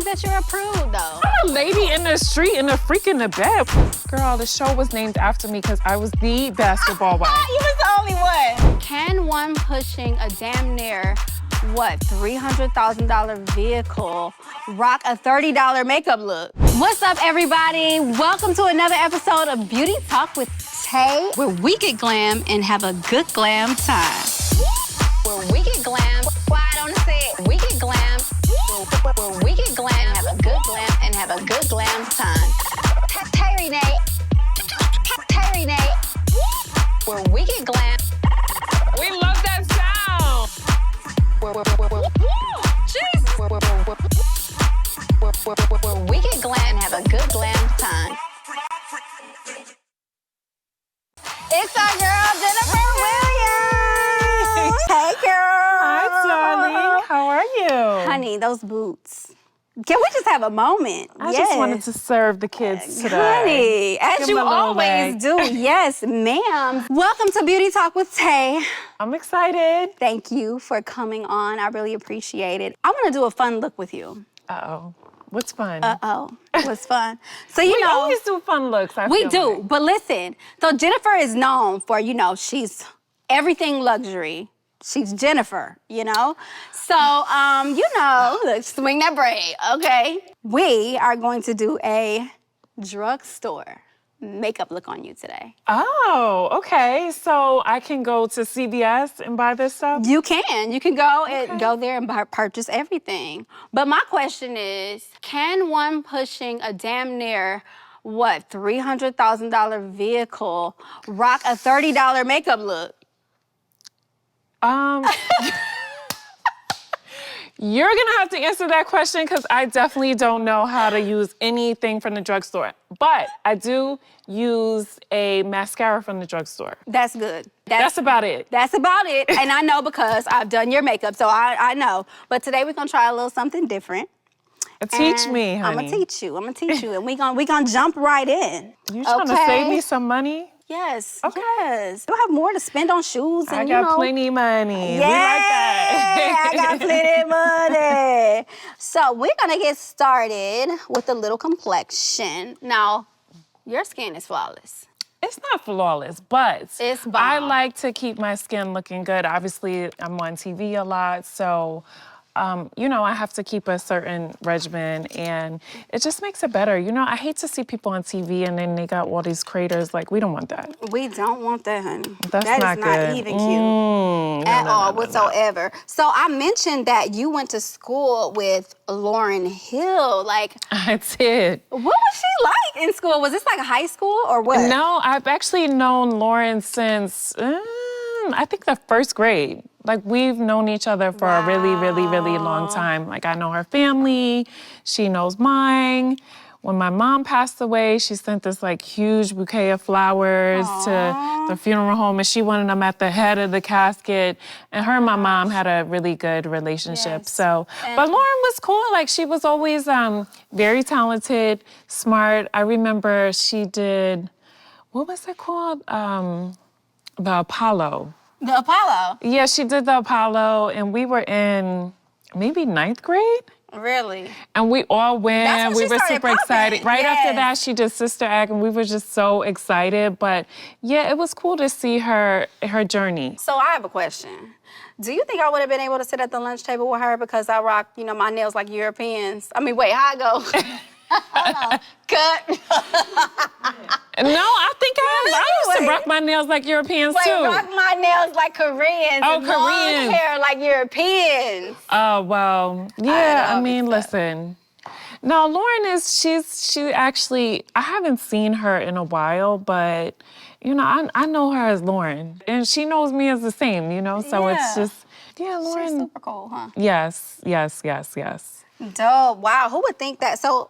think that you're a prude, though. I'm a lady in the street and a freak in the bed. Girl, the show was named after me because I was the basketball wife. You was the only one. Can one pushing a damn near, $300,000 vehicle rock a $30 makeup look? What's up, everybody? Welcome to another episode of Beauty Talk with Tay, where we get glam and have a good glam time. Where we get glam, quiet on the set. We get glam, where we get glam, have a good glam, and have a good glam time. Tay Renee, where we get glam. We love that sound. Jesus. Where we get glam and have a good glam time. It's our girl, Jennifer Williams. Hey, girl. Hi, darling. How are you? Honey, those boots. Can we just have a moment? I just wanted to serve the kids today. Honey, as Give you them a little always leg. do. Yes, ma'am. Welcome to Beauty Talk with Tay. I'm excited. Thank you for coming on. I really appreciate it. I want to do a fun look with you. Uh-oh. What's fun? It was fun. So, We always do fun looks, I we feel do. like. But listen, so Jennifer is known for, she's everything luxury. She's Jennifer, So, look, swing that braid, okay? We are going to do a drugstore makeup look on you today. Oh, okay. So I can go to CVS and buy this stuff? You can go and go there and purchase everything. But my question is, can one pushing a damn near, $300,000 vehicle rock a $30 makeup look? You're gonna have to answer that question because I definitely don't know how to use anything from the drugstore. But I do use a mascara from the drugstore. That's good. That's about it. That's about it. And I know because I've done your makeup, so I know. But today we're gonna try a little something different. Teach me, honey. I'm gonna teach you. And we gonna jump right in. You trying to save me some money? Yes. Okay. Yes. You have more to spend on shoes and I got plenty money. Yeah, We like that. I got plenty money. So we're gonna get started with a little complexion. Now, your skin is flawless. It's not flawless, but It's bomb. I like to keep my skin looking good. Obviously, I'm on TV a lot, so I have to keep a certain regimen, and it just makes it better. I hate to see people on TV and then they got all these craters. Like, we don't want that. We don't want that, honey. That's That not is good. not even cute at all whatsoever. So I mentioned that you went to school with Lauryn Hill. Like, I did. what was she like in school? Was this like a high school or what? No, I've actually known Lauren since, I think the first grade. Like, we've known each other for a really, really, really long time. Like, I know her family. She knows mine. When my mom passed away, she sent this, huge bouquet of flowers to the funeral home, and she wanted them at the head of the casket. And her and my mom had a really good relationship. Yes. So, but Lauren was cool. Like, she was always very talented, smart. I remember she did, what was it called? The Apollo. The Apollo? Yeah, she did the Apollo, and we were in maybe 9th grade. Really? And we all went. That's when We she were started super popping. excited. Right after Yes. that, she did Sister Act, and we were just so excited. But yeah, it was cool to see her journey. So I have a question. Do you think I would have been able to sit at the lunch table with her because I rock, my nails like Europeans? I mean, wait, how I go? Cut. No, I think I used to Wait. rock my nails like Europeans Wait, too. rock my nails like Koreans. Oh, and long Koreans. hair like Europeans. Oh, well, yeah, know, I mean, it's listen. No, Lauren she actually, I haven't seen her in a while, but, I know her as Lauren. And she knows me as the same, so Yeah. it's just, yeah, She's Lauren. super cool, huh? Yes. Dope. Wow, who would think that? So,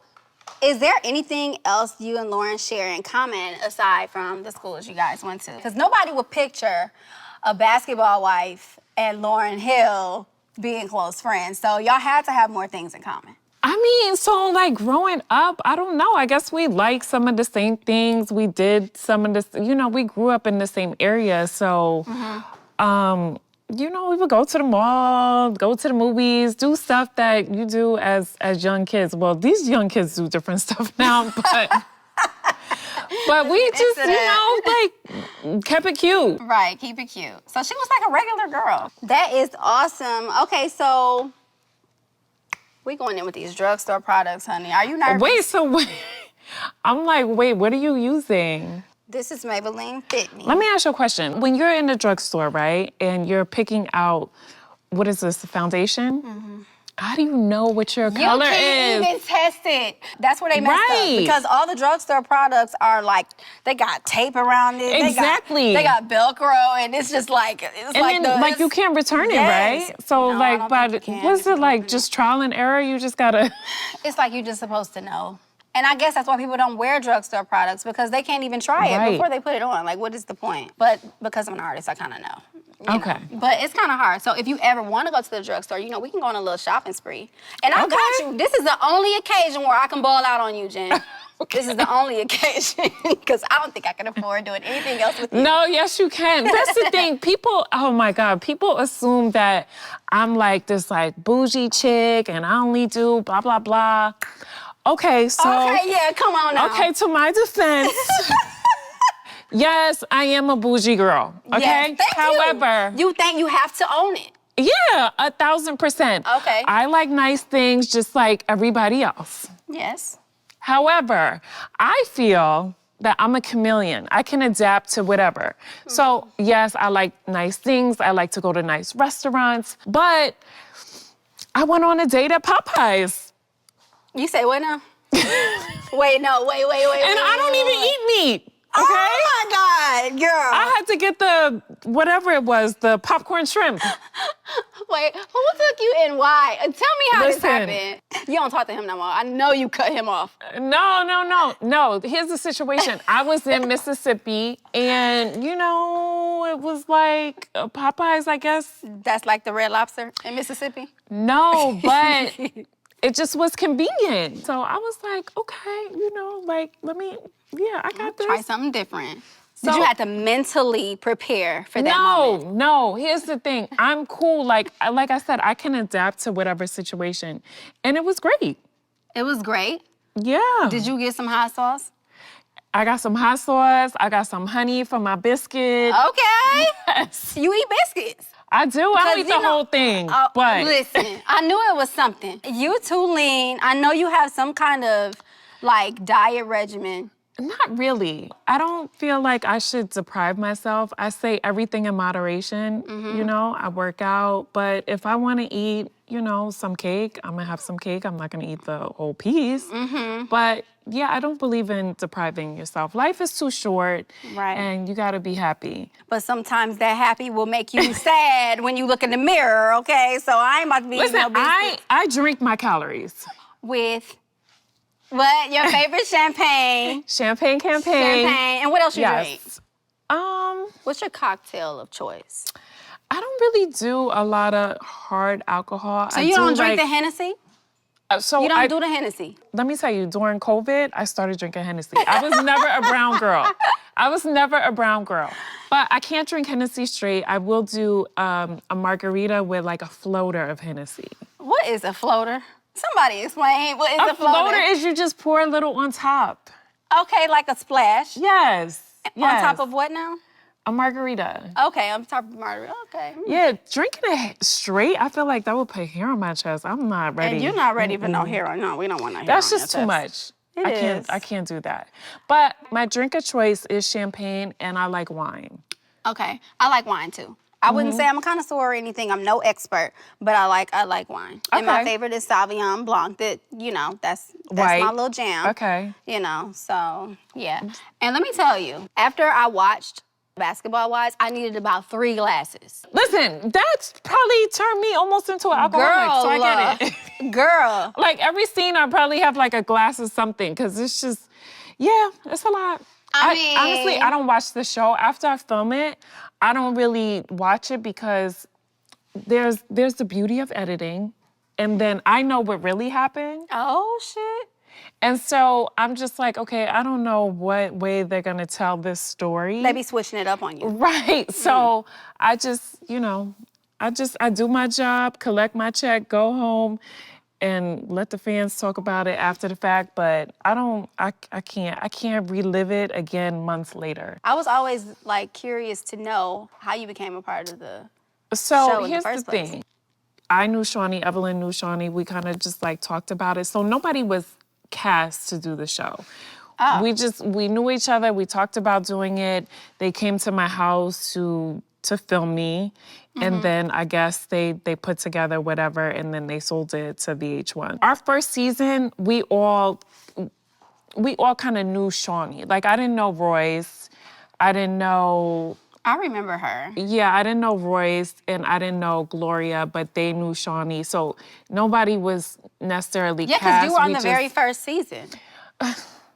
is there anything else you and Lauren share in common aside from the schools you guys went to? Because nobody would picture a basketball wife and Lauryn Hill being close friends. So y'all had to have more things in common. I mean, so growing up, I don't know. I guess we like some of the same things. We did some of this, we grew up in the same area. So, you know, we would go to the mall, go to the movies, do stuff that you do as young kids. Well, these young kids do different stuff now, but we just, you know, like, kept it cute. Right, keep it cute. So she was like a regular girl. That is awesome. Okay, so we going in with these drugstore products, honey. Are you nervous? Wait. I'm like, wait, what are you using? This is Maybelline Fit Me. Let me ask you a question. When you're in the drugstore, right, and you're picking out, what is this, the foundation? Mm-hmm. How do you know what your color is? You can't even test it. That's where they messed up. Because all the drugstore products are like, they got tape around it. Exactly. They got Velcro, and it's just like, it's and then, you can't return it, right? So, no, like, but what's it like, just trial and error? You just gotta... It's like you're just supposed to know. And I guess that's why people don't wear drugstore products, because they can't even try it before they put it on. Like, what is the point? But because I'm an artist, I kind of know. You know. But it's kind of hard. So if you ever want to go to the drugstore, you know, we can go on a little shopping spree. And I got you. This is the only occasion where I can ball out on you, Jen. This is the only occasion, because I don't think I can afford doing anything else with you. No, yes, you can. That's the thing. People, oh my God, people assume that I'm like this like bougie chick and I only do blah, blah, blah. Okay, so... Okay, yeah, come on now. Okay, to my defense, yes, I am a bougie girl, okay? Yes, thank However... You think you have to own it. Yeah, 1,000%. Okay. I like nice things just like everybody else. Yes. However, I feel that I'm a chameleon. I can adapt to whatever. Mm-hmm. So, yes, I like nice things. I like to go to nice restaurants. But I went on a date at Popeyes. You say what now? Wait. And I don't even eat meat. Okay? Oh my God, girl. I had to get the, whatever it was, the popcorn shrimp. Wait, who took you and why? Tell me how this happened. You don't talk to him no more. I know you cut him off. No. Here's the situation. I was in Mississippi and, you know, it was like Popeyes, I guess. That's like the Red Lobster in Mississippi? No, but it just was convenient. So I was like, okay, you know, like, I got this. Try something different. So, did you have to mentally prepare for that moment? No. Here's the thing. I'm cool. Like I said, I can adapt to whatever situation. And it was great. It was great? Yeah. Did you get some hot sauce? I got some hot sauce. I got some honey for my biscuit. Okay. Yes. You eat biscuits? I do. I don't eat the whole thing. But listen, I knew it was something. You too lean. I know you have some kind of like diet regimen. Not really. I don't feel like I should deprive myself. I say everything in moderation. Mm-hmm. You know, I work out. But if I want to eat, you know, some cake, I'm going to have some cake. I'm not going to eat the whole piece. Mm-hmm. But yeah, I don't believe in depriving yourself. Life is too short. Right. And you got to be happy. But sometimes that happy will make you sad when you look in the mirror, okay? So I ain't about to be Listen, no biscuits. I drink my calories. With... What? Your favorite champagne? Champagne campaign. Champagne. And what else you drink? What's your cocktail of choice? I don't really do a lot of hard alcohol. So you don't drink the Hennessy? You don't do the Hennessy? Let me tell you, during COVID, I started drinking Hennessy. I was never a brown girl. But I can't drink Hennessy straight. I will do a margarita with like a floater of Hennessy. What is a floater? Somebody explain what is a floater? A floater is you just pour a little on top. Okay, like a splash? Yes. On top of what now? A margarita. Okay, on top of a margarita. Okay. Yeah, drinking it straight, I feel like that would put hair on my chest. I'm not ready. And you're not ready for no hair. No, we don't want no hair. That's just too much. I can't do that. But my drink of choice is champagne, and I like wine. Okay, I like wine too. I wouldn't say I'm a connoisseur or anything. I'm no expert, but I like wine. Okay. And my favorite is Sauvignon Blanc. That, you know, that's my little jam. Okay. You know, so yeah. And let me tell you, after I watched Basketball Wives, I needed about 3 glasses. Listen, that's probably turned me almost into an alcoholic, so I get it. Girl. Like every scene, I probably have like a glass of something, because it's just, it's a lot. Honestly, I don't watch the show. After I film it, I don't really watch it because there's the beauty of editing, and then I know what really happened. Oh, shit. And so I'm just like, okay, I don't know what way they're going to tell this story. They be switching it up on you. Right. So I just, I do my job, collect my check, go home, and let the fans talk about it after the fact. But I can't relive it again months later. I was always like curious to know how you became a part of the So show in the here's first the place. thing. I knew Shawnee, Evelyn knew Shawnee. We kind of just like talked about it. So nobody was cast to do the show. Oh. We knew each other. We talked about doing it. They came to my house to film me. And then I guess they put together whatever and then they sold it to VH1. Our first season, we all kind of knew Shawnee. Like I didn't know Royce. I didn't know I remember her. Yeah, I didn't know Royce and I didn't know Gloria, but they knew Shawnee. So nobody was necessarily Yeah, cast. because you were on We the very first season.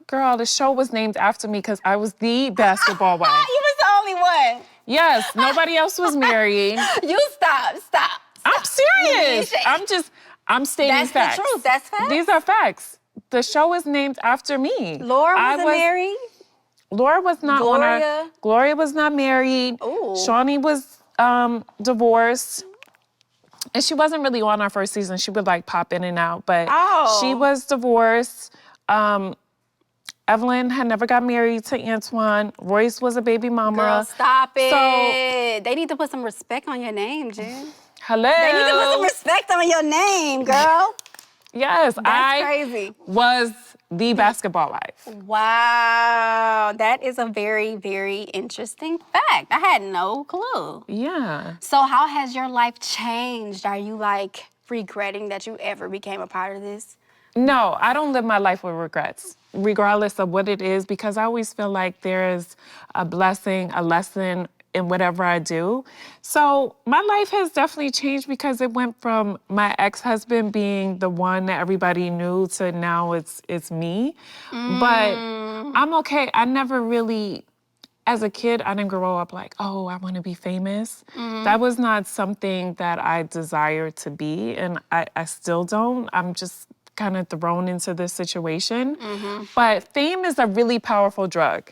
Girl, the show was named after me because I was the basketball wife. You was the only one. Yes, nobody else was married. You stop. I'm serious. I'm stating That's facts. the truth. That's facts. These are facts. The show is named after me. Laura wasn't married. Laura was not on Gloria? her. Gloria was not married. Ooh. Shawnee was divorced. And she wasn't really on our first season. She would like pop in and out, but she was divorced. Evelyn had never got married to Antoine. Royce was a baby mama. Girl, stop it. So- They need to put some respect on your name, Jen. Hello. They need to put some respect on your name, girl. Yes, That's crazy. was the basketball wife. Wow, that is a very, very interesting fact. I had no clue. Yeah. So how has your life changed? Are you like regretting that you ever became a part of this? No, I don't live my life with regrets, regardless of what it is, because I always feel like there is a blessing, a lesson in whatever I do. So my life has definitely changed because it went from my ex-husband being the one that everybody knew to now it's me. But I'm okay. I never really, as a kid, I didn't grow up like, oh, I want to be famous. That was not something that I desired to be, and I still don't. I'm just kind of thrown into this situation. But fame is a really powerful drug.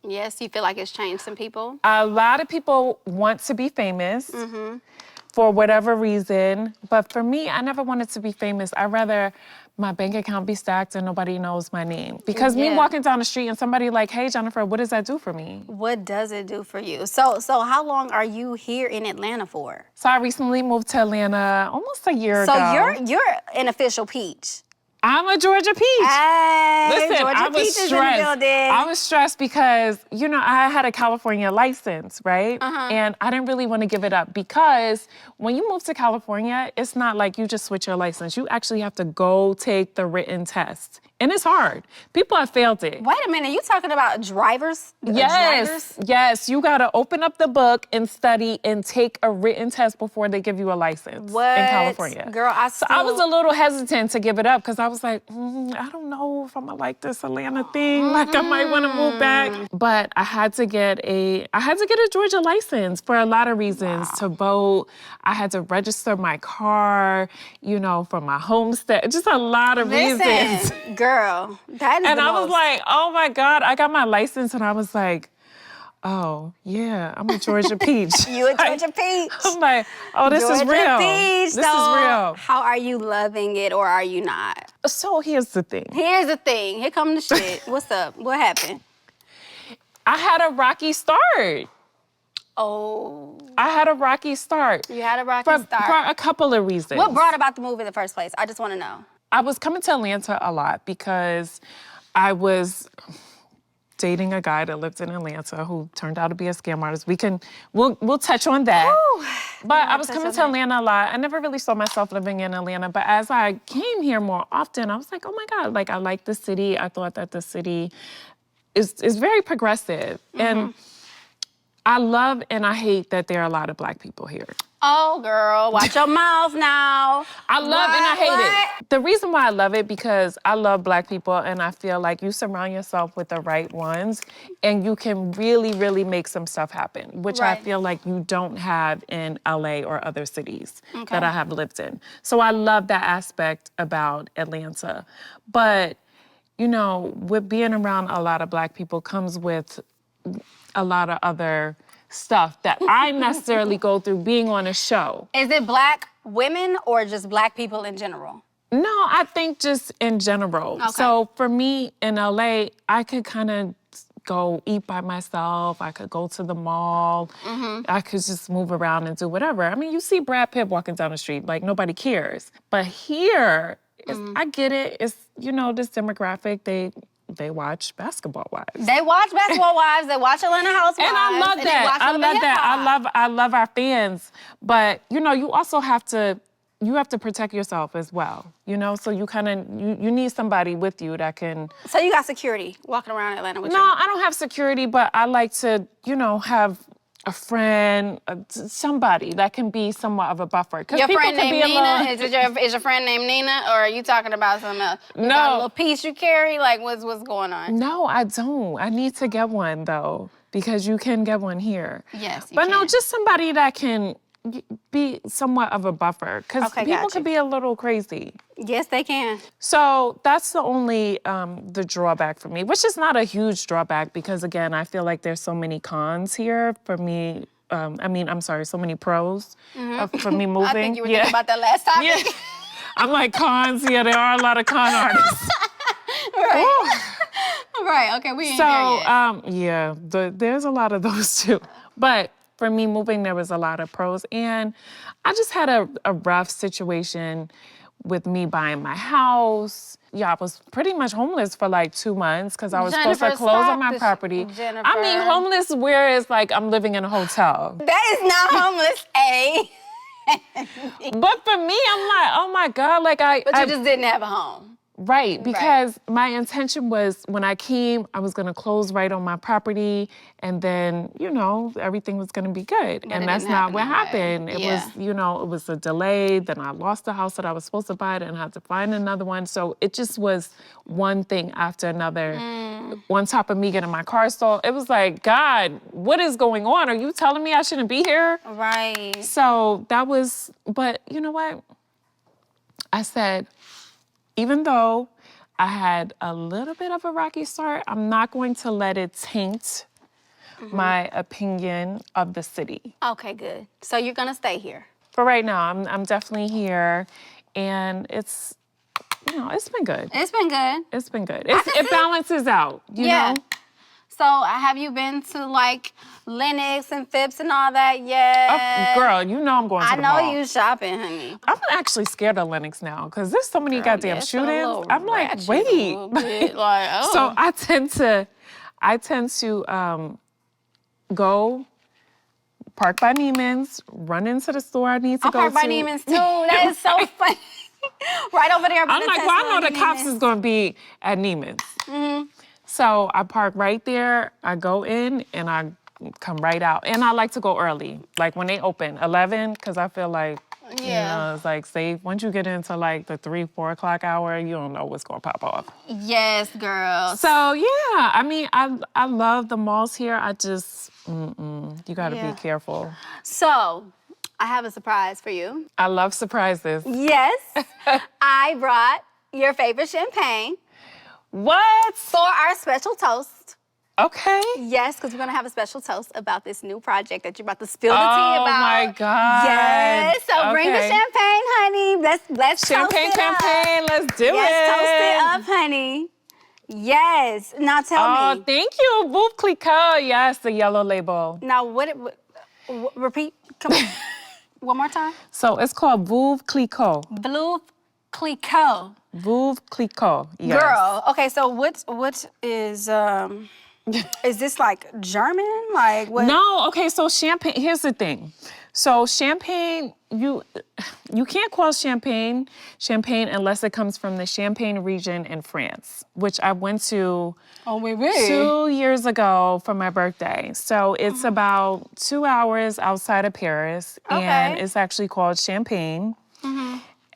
Yes, you feel like it's changed some people? A lot of people want to be famous for whatever reason, but for me, I never wanted to be famous. I'd rather my bank account be stacked and nobody knows my name. Because me walking down the street and somebody like, hey, Jennifer, what does that do for me? What does it do for you? So how long are you here in Atlanta for? So I recently moved to Atlanta almost a year ago. So you're an official Peach. I'm a Georgia Peach. Hey, Listen, Georgia I was Peach is in the stressed. building. I was stressed because, you know, I had a California license, right? And I didn't really want to give it up because when you move to California, it's not like you just switch your license. You actually have to go take the written test. And it's hard. People have failed it. Wait a minute, you talking about drivers? Yes, yes. You gotta open up the book and study and take a written test before they give you a license What? in California. Girl, So I was a little hesitant to give it up because I was like, I don't know if I'm gonna like this Atlanta thing. Like I might want to move back. But I had to get a Georgia license for a lot of reasons. To vote, I had to register my car, you know, for my homestead. Just a lot of reasons. Girl, that is And the I was most. like, oh my God, I got my license and I was like, oh yeah, I'm a Georgia Peach. You a Georgia Peach. I'm like, oh, this is Georgia real. Peach. This is real. How are you loving it or are you not? So here's the thing. Here's the thing. Here come the shit. What's up? What happened? I had a rocky start. Oh, I had a rocky start. you had a rocky For start. a couple of reasons. What brought about the move in the first place? I just want to know. I was coming to Atlanta a lot because I was dating a guy that lived in Atlanta who turned out to be a scam artist. We'll touch on that. But I was coming to Atlanta a lot. I never really saw myself living in Atlanta. But as I came here more often, I was like, oh my God, like I like the city. I thought that the city is very progressive. And I love and I hate that there are a lot of Black people here. Oh, girl, watch your mouth now. I love and I hate it. The reason why I love it because I love Black people and I feel like you surround yourself with the right ones and you can really, really make some stuff happen, which I Right. feel like you don't have in LA or other cities that I have lived in. So I love that aspect about Atlanta. But, you know, with being around a lot of Black people comes with a lot of other stuff that I necessarily go through being on a show. Is it Black women or just Black people in general? No, I think just in general. Okay. So for me in LA, I could kind of go eat by myself. I could go to the mall. I could just move around and do whatever. I mean, you see Brad Pitt walking down the street, like nobody cares. But here, I get it. It's, you know, this demographic, they watch Basketball Wives. They watch Basketball Wives. They watch Atlanta Housewives. And I love and that. They watch I Love love and that. Hip-Hop. I love our fans. But, you know, you also have to protect yourself as well, you know? So you kind of, you need somebody with you that can... So you got security walking around Atlanta with you? No, I don't have security, but I like to, you know, have a friend, somebody that can be somewhat of a buffer. Your friend named Nina? Is your friend named Nina, or are you talking about something else? You got a little piece you carry? Like, what's going on? No, I don't. I need to get one, though, because you can get one here. Yes, you But can. no, just somebody that can be somewhat of a buffer, because people can be a little crazy. Yes, they can. So that's the only the drawback for me, which is not a huge drawback because, again, I feel like there's so many cons here for me. So many pros for me moving. I think you were thinking about that last topic. Yeah. I'm like, cons, yeah, there are a lot of con artists. Right. Right, okay, we ain't there yet. There's a lot of those too. But for me moving, there was a lot of pros. And I just had a rough situation with me buying my house. Yeah, I was pretty much homeless for like 2 months because I was supposed to close on my property. Jennifer. I mean, homeless where it's like I'm living in a hotel. That is not homeless, A. But for me, I'm like, oh my God, like But you just didn't have a home. Right, because my intention was when I came, I was gonna close right on my property and then, you know, everything was gonna be good. But and that's not what happened. It was, you know, it was a delay. Then I lost the house that I was supposed to buy and had to find another one. So it just was one thing after another. On top of me getting my car stolen. It was like, God, what is going on? Are you telling me I shouldn't be here? Right. So that was, but you know what? I said, even though I had a little bit of a rocky start, I'm not going to let it taint my opinion of the city. Okay, good. So you're gonna stay here? For right now, I'm definitely here, and it's, you know, it's been good. It's been good. It's been good. It balances out, you know? So have you been to like Lenox and Phipps and all that yet? Oh, girl, you know I'm going to the mall. I know you shopping, honey. I'm actually scared of Lenox now because there's so many goddamn Yes, shootings. I'm like, ratchet wait. a little bit, like, oh. So I tend to go park by Neiman's, run into the store I need to go to. I'll park by Neiman's too. That is so funny. Right over there by I'm the like, Tesla well, I know the cops Neiman's. is gonna be at Neiman's. So I park right there, I go in, and I come right out. And I like to go early, like when they open, 11, because I feel like, you know, it's like, say, once you get into like the 3, 4 o'clock hour, you don't know what's gonna pop off. Yes, girl. So yeah, I mean, I love the malls here. I just, you gotta be careful. So, I have a surprise for you. I love surprises. Yes, I brought your favorite champagne What? for our special toast. Okay. Yes, because we're gonna have a special toast about this new project that you're about to spill the tea Oh about. my God. Yes, so bring the Okay. champagne, honey. Let's Champagne toast it up. campaign, let's do it. Yes, toast it up, honey. Yes. Now tell Oh, me. thank you. Veuve Clicquot. Yes, the yellow label. Now repeat. Come on. One more time. So it's called Veuve Clicquot. Blue Clicquot. Veuve Clicquot. Yes. Girl. Okay, so what is this like German? Like what? No, okay, so champagne, here's the thing. So champagne, you can't call champagne unless it comes from the Champagne region in France, which I went to 2 years ago for my birthday. So it's about 2 hours outside of Paris, and it's actually called Champagne.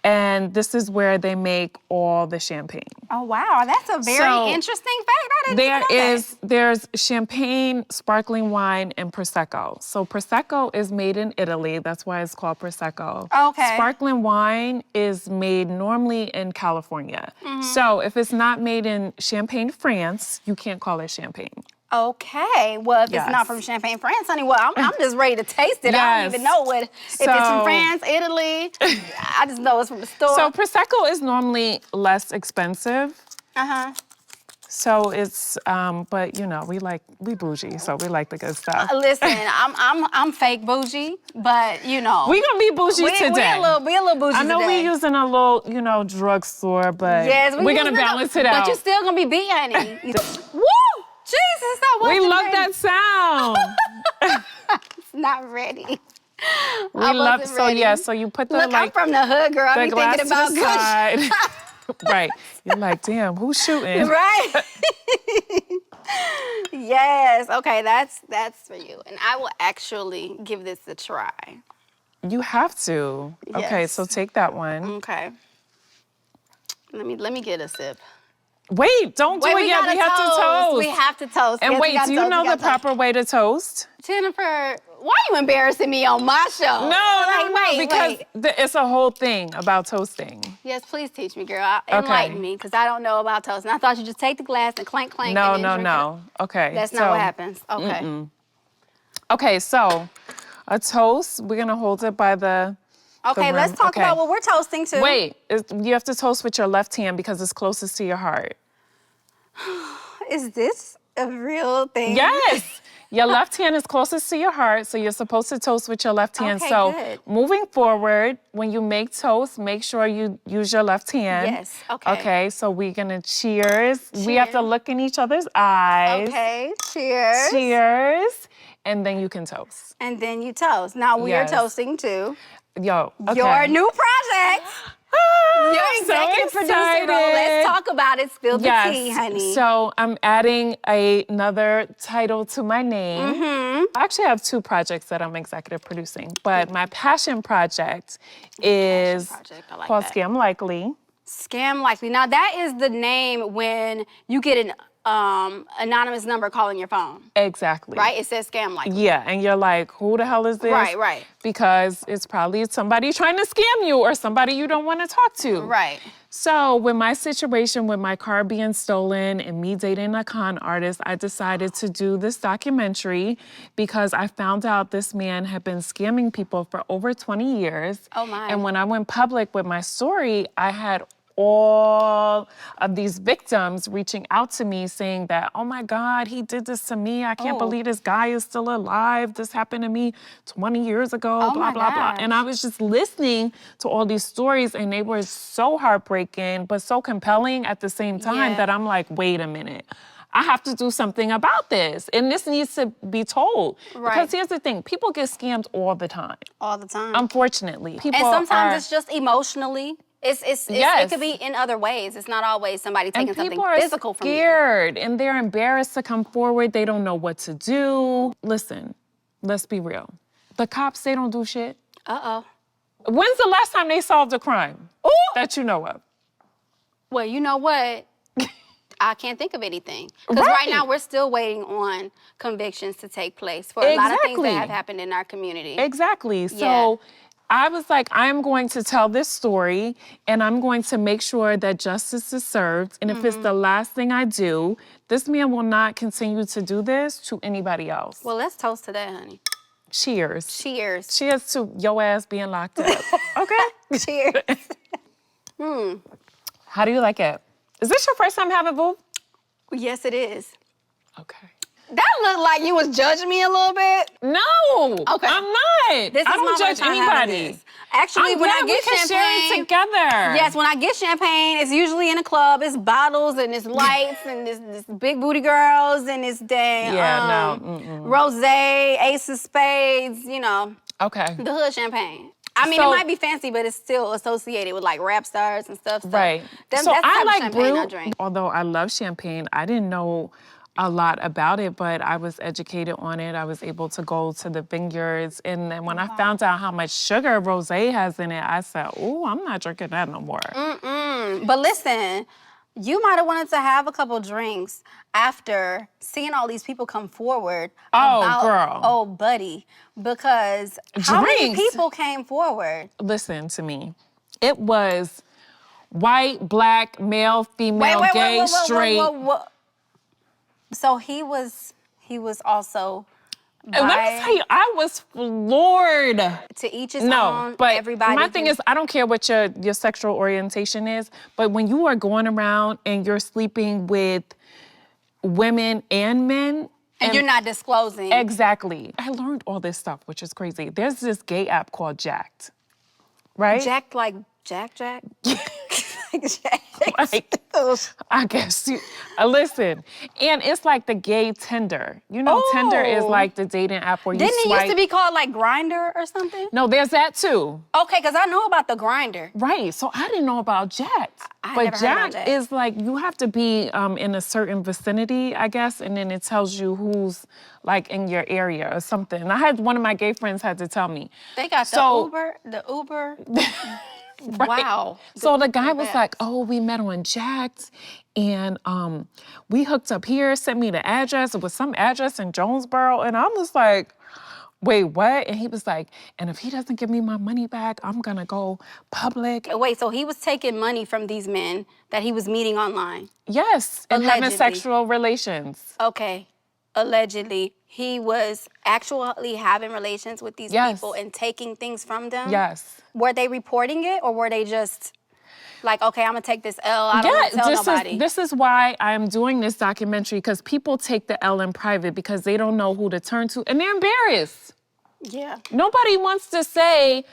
And this is where they make all the champagne. Oh wow, that's a very interesting fact. I didn't even know that. There's champagne, sparkling wine, and Prosecco. So Prosecco is made in Italy. That's why it's called Prosecco. Okay. Sparkling wine is made normally in California. So if it's not made in Champagne, France, you can't call it champagne. Okay. Well, if it's not Yes. from Champagne, France, honey, well, I'm just ready to taste it. I don't Yes. even know if it's from So- France, Italy. I just know it's from the store. So Prosecco is normally less expensive. Uh-huh. So it's, but you know, we bougie, so we like the good stuff. Listen, I'm fake bougie, but you know. We gonna be bougie today. We a little bougie I know today. we using a little, you know, drugstore, but Yes, we're gonna using balance it out. But you still gonna be beat, honey. Woo! Jesus, I We wasn't love ready. that sound. Not ready. We I love, wasn't so ready. yeah, so you put the Look, I'm like, from the hood, girl. I the be glass thinking to about the good side. Right. You're like, damn, who's shooting? Right? Yes. Okay, that's for you. And I will actually give this a try. You have to. Okay, Yes. so take that one. Okay. Let me get a sip. Wait, don't do it yet. gotta We have to toast. We have to toast. And Yes, we wait, gotta do you toast. know We the gotta toast. proper way to toast? Jennifer, why are you embarrassing me on my show? No, Wait, because wait. it's a whole thing about toasting. Yes, please teach me, girl. Enlighten me, because I don't know about toast. And I thought you just take the glass and clank, clank, No, and then drink it. Okay. That's not what happens. Okay. Okay, so a toast, we're gonna hold it by the Okay, rim. let's talk Okay. about what we're toasting to. Wait, you have to toast with your left hand because it's closest to your heart. Is this a real thing? Yes. Your left hand is closest to your heart, so you're supposed to toast with your left hand. Okay, so good. moving forward, when you make toast, make sure you use your left hand. Yes, okay. Okay, so we're gonna cheers. We have to Cheers. look in each other's eyes. Okay, cheers. Cheers. And then you can toast. And then you toast. Now we Yes. are toasting to Yo, okay. your new project. Ah, Your I'm executive so producer role. Let's excited. talk about it. Spill the Yes. tea, honey. So I'm adding another title to my name. Mm-hmm. I actually have two projects that I'm executive producing, but my passion project is project, I like called that. Scam Likely. Scam Likely. Now that is the name when you get an anonymous number calling your phone, Exactly. right? It says Scam Likely. Yeah, and you're like, who the hell is this? Right. Because it's probably somebody trying to scam you or somebody you don't want to talk to. Right. So with my situation with my car being stolen and me dating a con artist, I decided to do this documentary because I found out this man had been scamming people for over 20 years. Oh, my. And when I went public with my story, I had all of these victims reaching out to me saying that, oh my God, he did this to me. I can't Oh. believe this guy is still alive. This happened to me 20 years ago, Oh blah, my blah, blah. gosh. And I was just listening to all these stories and they were so heartbreaking, but so compelling at the same time Yeah. that I'm like, wait a minute. I have to do something about this. And this needs to be told. Right. Because here's the thing, people get scammed all the time, All the time. unfortunately. People and sometimes are, it's just emotionally. It Yes. could be in other ways. It's not always somebody taking and something people are physical from you. scared and they're embarrassed to come forward. They don't know what to do. Listen, let's be real. The cops, they don't do shit. Uh-oh. When's the last time they solved a crime that you know of? Well, you know what? I can't think of anything. Because right Right. now we're still waiting on convictions to take place for a lot of things that Exactly. have happened in our community. Exactly. So Yeah. I was like, I'm going to tell this story and I'm going to make sure that justice is served. And if it's the last thing I do, this man will not continue to do this to anybody else. Well, let's toast to that, honey. Cheers. Cheers. Cheers to your ass being locked up. Okay? Cheers. How do you like it? Is this your first time having boo? Yes, it is. Okay. That looked like you was judging me a little bit. No. Okay. I'm not. This is I my don't judge first time having anybody. this. Actually, I'm when glad I get we can share it champagne, together. yes, when I get champagne, it's usually in a club. It's bottles and it's lights and this big booty girls and it's dang rosé, ace of spades. You know, Okay. the hood champagne. I mean, So- it might be fancy, but it's still associated with like rap stars and stuff. So Right. That's so the type I of like champagne I brew. drink. Although I love champagne, I didn't know a lot about it, but I was educated on it. I was able to go to the vineyards, and then when I found out how much sugar rosé has in it, I said, "Oh, I'm not drinking that no more." But listen, you might have wanted to have a couple drinks after seeing all these people come forward. Oh, about, girl. Oh, buddy. Because how many Drinks. people came forward? Listen to me. It was white, black, male, female, gay, straight. So he was he was also And let me tell you, I was floored. to each his No, own. but Everybody my thing is, I don't care what your sexual orientation is, but when you are going around and you're sleeping with women and men, and you're not disclosing. Exactly. I learned all this stuff, which is crazy. There's this gay app called Jacked, right? Jack like Jack? Jack. Like, I guess. Listen, and it's like the gay Tinder. You know, Tinder is like the dating app where you Didn't swipe. it used to be called like Grindr or something? No, there's that too. Okay, because I know about the Grindr. Right, so I didn't know about Jacked. I But never heard about Jacked Jacked. is like, you have to be in a certain vicinity, I guess, and then it tells you who's like in your area or something. And I had one of my gay friends had to tell me. They got So- the Uber. Right. Wow. So the guy was Uber like, apps. oh, we met on Jacked, and we hooked up here, sent me the address. It was some address in Jonesboro. And I was like, wait, what? And he was like, and if he doesn't give me my money back, I'm gonna go public. Wait, so he was taking money from these men that he was meeting online. Yes, and having Allegedly. sexual relations. Okay. Allegedly, he was actually having relations with these Yes. people and taking things from them. Yes. Were they reporting it or were they just like, okay, I'm gonna take this L, I don't want to tell nobody? This is why I'm doing this documentary, because people take the L in private because they don't know who to turn to and they're embarrassed. Yeah. Nobody wants to say,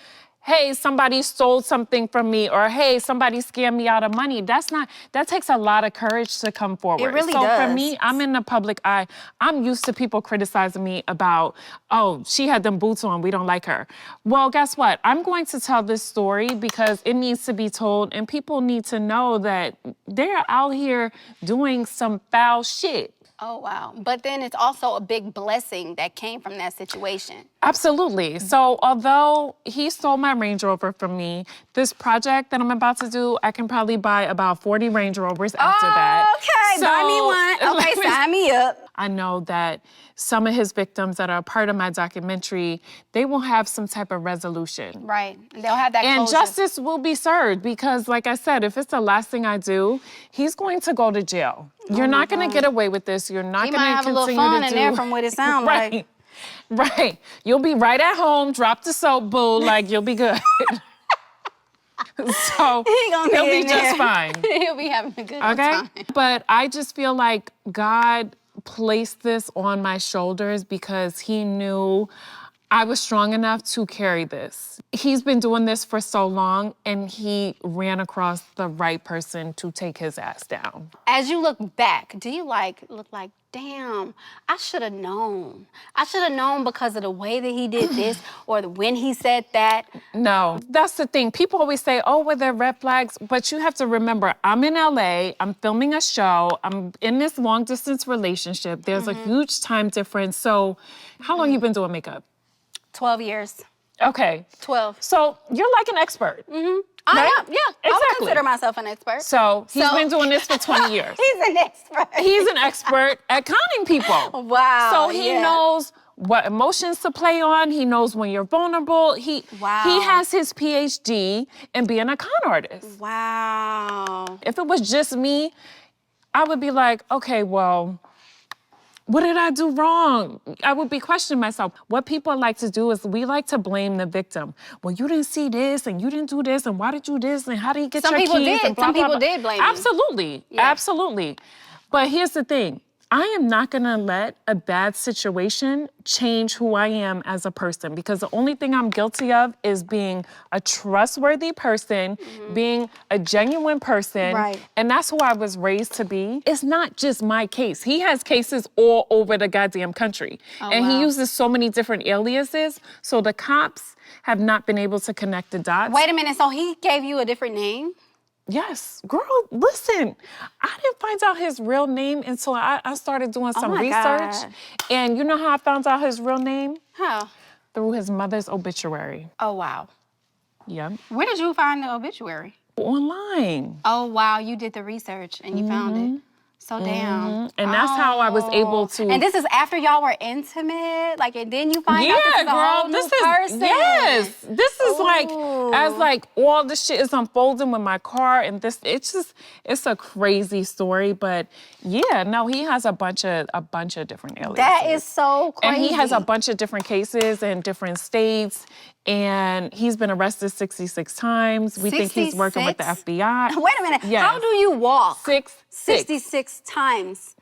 hey, somebody stole something from me, or hey, somebody scammed me out of money. That takes a lot of courage to come forward. It really so does. for me, I'm in the public eye. I'm used to people criticizing me about, oh, she had them boots on, we don't like her. Well, guess what? I'm going to tell this story because it needs to be told, and people need to know that they're out here doing some foul shit. Oh, wow. But then it's also a big blessing that came from that situation. Absolutely. So although he stole my Range Rover from me, this project that I'm about to do, I can probably buy about 40 Range Rovers after that. Okay, buy me one. Okay, sign me up. I know that some of his victims that are a part of my documentary, they will have some type of resolution. Right. They'll have that And closure. justice will be served because, like I said, if it's the last thing I do, he's going to go to jail. You're not going to get away with this. You're not He going might to have a continue little fun to in do. there from what it sounds Right. like. Right. You'll be right at home, drop the soap, boo, like you'll be good. So He he'll be be in just there. fine. He'll be having a good old Okay? time. But I just feel like God placed this on my shoulders because he knew I was strong enough to carry this. He's been doing this for so long, and he ran across the right person to take his ass down. As you look back, do you look like, damn, I should have known. I should have known because of the way that he did this or when he said that. No, that's the thing. People always say, oh, well, they're red flags. But you have to remember, I'm in LA, I'm filming a show, I'm in this long distance relationship. There's a huge time difference. So how long you been doing makeup? 12 years. Okay. 12. So you're like an expert. I Right? am, yeah. I would Exactly. consider myself an expert. So he's So- been doing this for 20 years. He's an expert. He's an expert at conning people. Wow, So he yeah. knows what emotions to play on. He knows when you're vulnerable. He has his PhD in being a con artist. Wow. If it was just me, I would be like, okay, well, what did I do wrong? I would be questioning myself. What people like to do is we like to blame the victim. Well, you didn't see this, and you didn't do this, and why did you this, and how did you get Some your people keys? did. And blah, Some blah, people blah. did blame you. Absolutely, Yeah. absolutely. But here's the thing. I am not gonna let a bad situation change who I am as a person because the only thing I'm guilty of is being a trustworthy person, being a genuine person. Right. And that's who I was raised to be. It's not just my case. He has cases all over the goddamn country. And he wow. uses so many different aliases, so the cops have not been able to connect the dots. Wait a minute, so he gave you a different name? Yes, girl, listen. I didn't find out his real name until I started doing some my research. God. And you know how I found out his real name? How? Through his mother's obituary. Oh, wow. Yep. Where did you find the obituary? Online. Oh, wow, you did the research and you found it. So damn. And that's how I was able to. And this is after y'all were intimate, like, and then you find out this is a whole new person. Yes, this is like as like all the shit is unfolding with my car, and this it's a crazy story, but yeah, no, he has a bunch of different aliases. That is so crazy. And he has a bunch of different cases in different states. And he's been arrested 66 times. We think he's working with the FBI. Wait a minute. Yes. How do you walk 66 times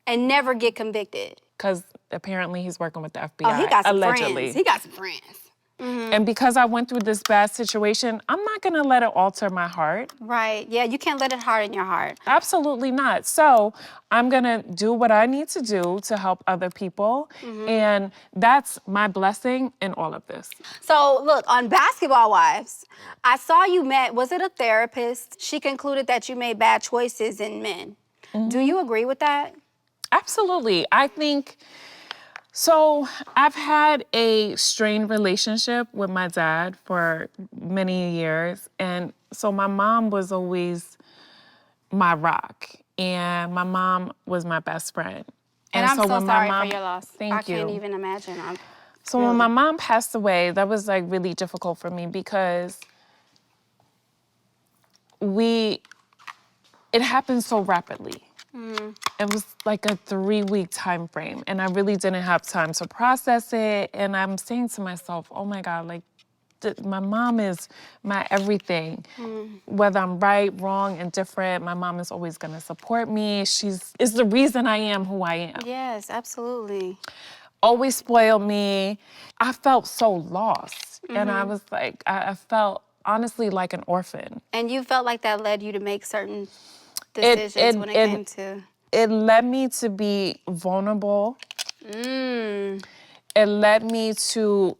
and never get convicted? Because apparently he's working with the FBI. Oh, he got some allegedly. friends. He got some friends. And because I went through this bad situation, I'm not gonna let it alter my heart. Right. Yeah, you can't let it harden your heart. Absolutely not. So I'm gonna do what I need to do to help other people. And that's my blessing in all of this. So look, on Basketball Wives, I saw you met, was it a therapist? She concluded that you made bad choices in men. Do you agree with that? Absolutely. I think, so I've had a strained relationship with my dad for many years. And so my mom was always my rock. And my mom was my best friend. And I'm so when sorry my mom, for your loss. Thank I you. can't even imagine. So when my mom passed away, that was like really difficult for me because it happened so rapidly. It was like a 3-week time frame, and I really didn't have time to process it. And I'm saying to myself, oh my God, like my mom is my everything. Whether I'm right, wrong, indifferent, my mom is always gonna support me. Is the reason I am who I am. Yes, absolutely. Always spoiled me. I felt so lost. And I was like, I felt honestly like an orphan. And you felt like that led you to make certain decisions when it came to... It led me to be vulnerable. It led me to,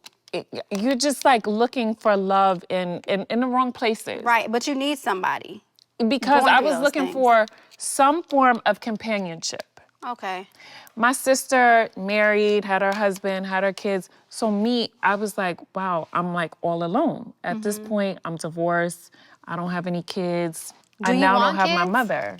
you're just like looking for love in the wrong places. Right, but you need somebody. Because I was looking for some form of companionship. Okay. My sister married, had her husband, had her kids. So me, I was like, wow, I'm like all alone. At this point, I'm divorced. I don't have any kids. I now don't have my mother.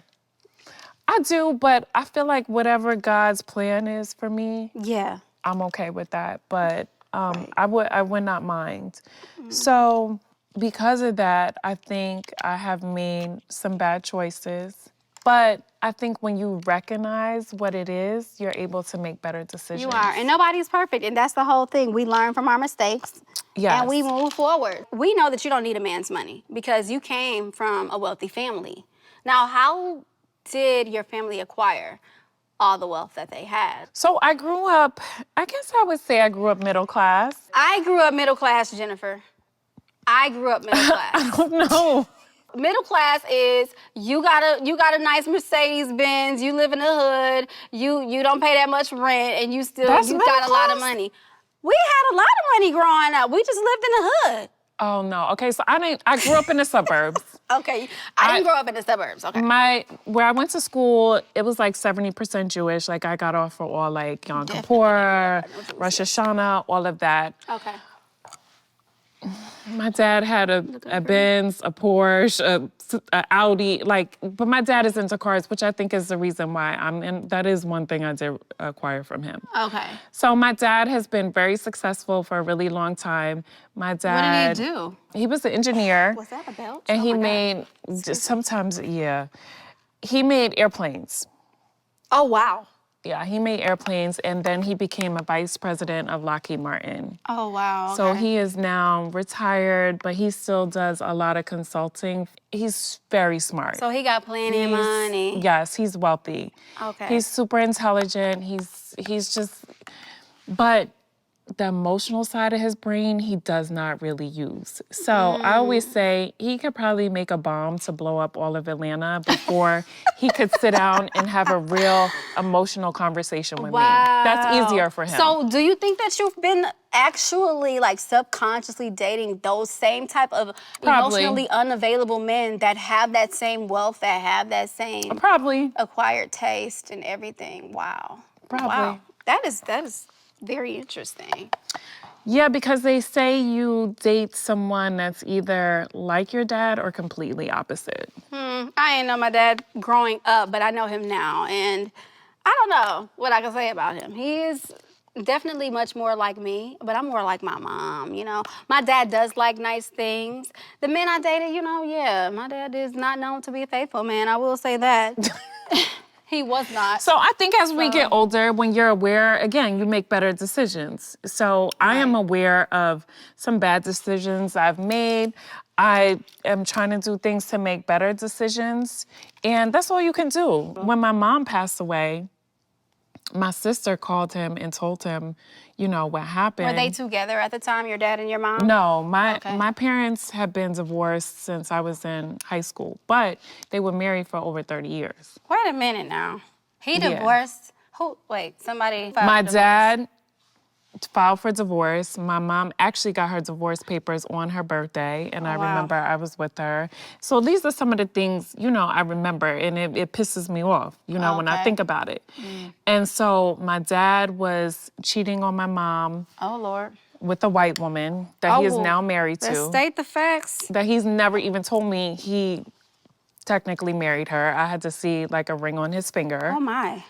I do, but I feel like whatever God's plan is for me, Yeah. I'm okay with that. But I would not mind. So because of that, I think I have made some bad choices. But I think when you recognize what it is, you're able to make better decisions. You are, and nobody's perfect, and that's the whole thing. We learn from our mistakes, and we move forward. We know that you don't need a man's money because you came from a wealthy family. Now, how did your family acquire all the wealth that they had? So I grew up, I guess I would say I grew up middle class. I grew up middle class, Jennifer. I grew up middle class. I don't know. Middle class is you got a nice Mercedes Benz, you live in the hood, you don't pay that much rent, and you got a lot of money. We had a lot of money growing up. We just lived in the hood. Oh no. Okay, so I grew up in the suburbs. Okay, I didn't grow up in the suburbs. Okay. Where I went to school, it was like 70% Jewish. Like I got off for all like Yom Kippur, Rosh Hashanah, all of that. Okay. My dad had a Benz, a Porsche, a Audi, but my dad is into cars, which I think is the reason why that is one thing I did acquire from him. Okay. So my dad has been very successful for a really long time. My dad... What did he do? He was an engineer. Was that a belt? And he made, sometimes, he made airplanes. Oh, wow. Yeah, he made airplanes, and then he became a vice president of Lockheed Martin. Oh, wow. Okay. So he is now retired, but he still does a lot of consulting. He's very smart. So he got plenty of money. Yes, he's wealthy. Okay. He's super intelligent. He's just, but the emotional side of his brain, he does not really use. So I always say he could probably make a bomb to blow up all of Atlanta before he could sit down and have a real emotional conversation with me. That's easier for him. So do you think that you've been actually like subconsciously dating those same type of emotionally unavailable men that have that same wealth, that have that same acquired taste and everything? Wow. Probably. Wow. That is very interesting. Yeah, because they say you date someone that's either like your dad or completely opposite. I ain't know my dad growing up, but I know him now, and I don't know what I can say about him. He is definitely much more like me, but I'm more like my mom, you know. My dad does like nice things. The men I dated, you know, yeah, my dad is not known to be a faithful man. I will say that. He was not. So I think as we get older, when you're aware, again, you make better decisions. So I am aware of some bad decisions I've made. I am trying to do things to make better decisions. And that's all you can do. When my mom passed away, my sister called him and told him, you know, what happened. Were they together at the time, your dad and your mom? No, my parents have been divorced since I was in high school, but they were married for over 30 years. Wait a minute now. He divorced? Who? Wait, somebody filed My for divorce. dad filed for divorce. My mom actually got her divorce papers on her birthday, and I remember I was with her. So these are some of the things, you know, I remember, and it pisses me off, you know, when I think about it. And so my dad was cheating on my mom. Oh, Lord. With a white woman that he is now married to. Let's state the facts. That he's never even told me he technically married her. I had to see like a ring on his finger. Oh, my.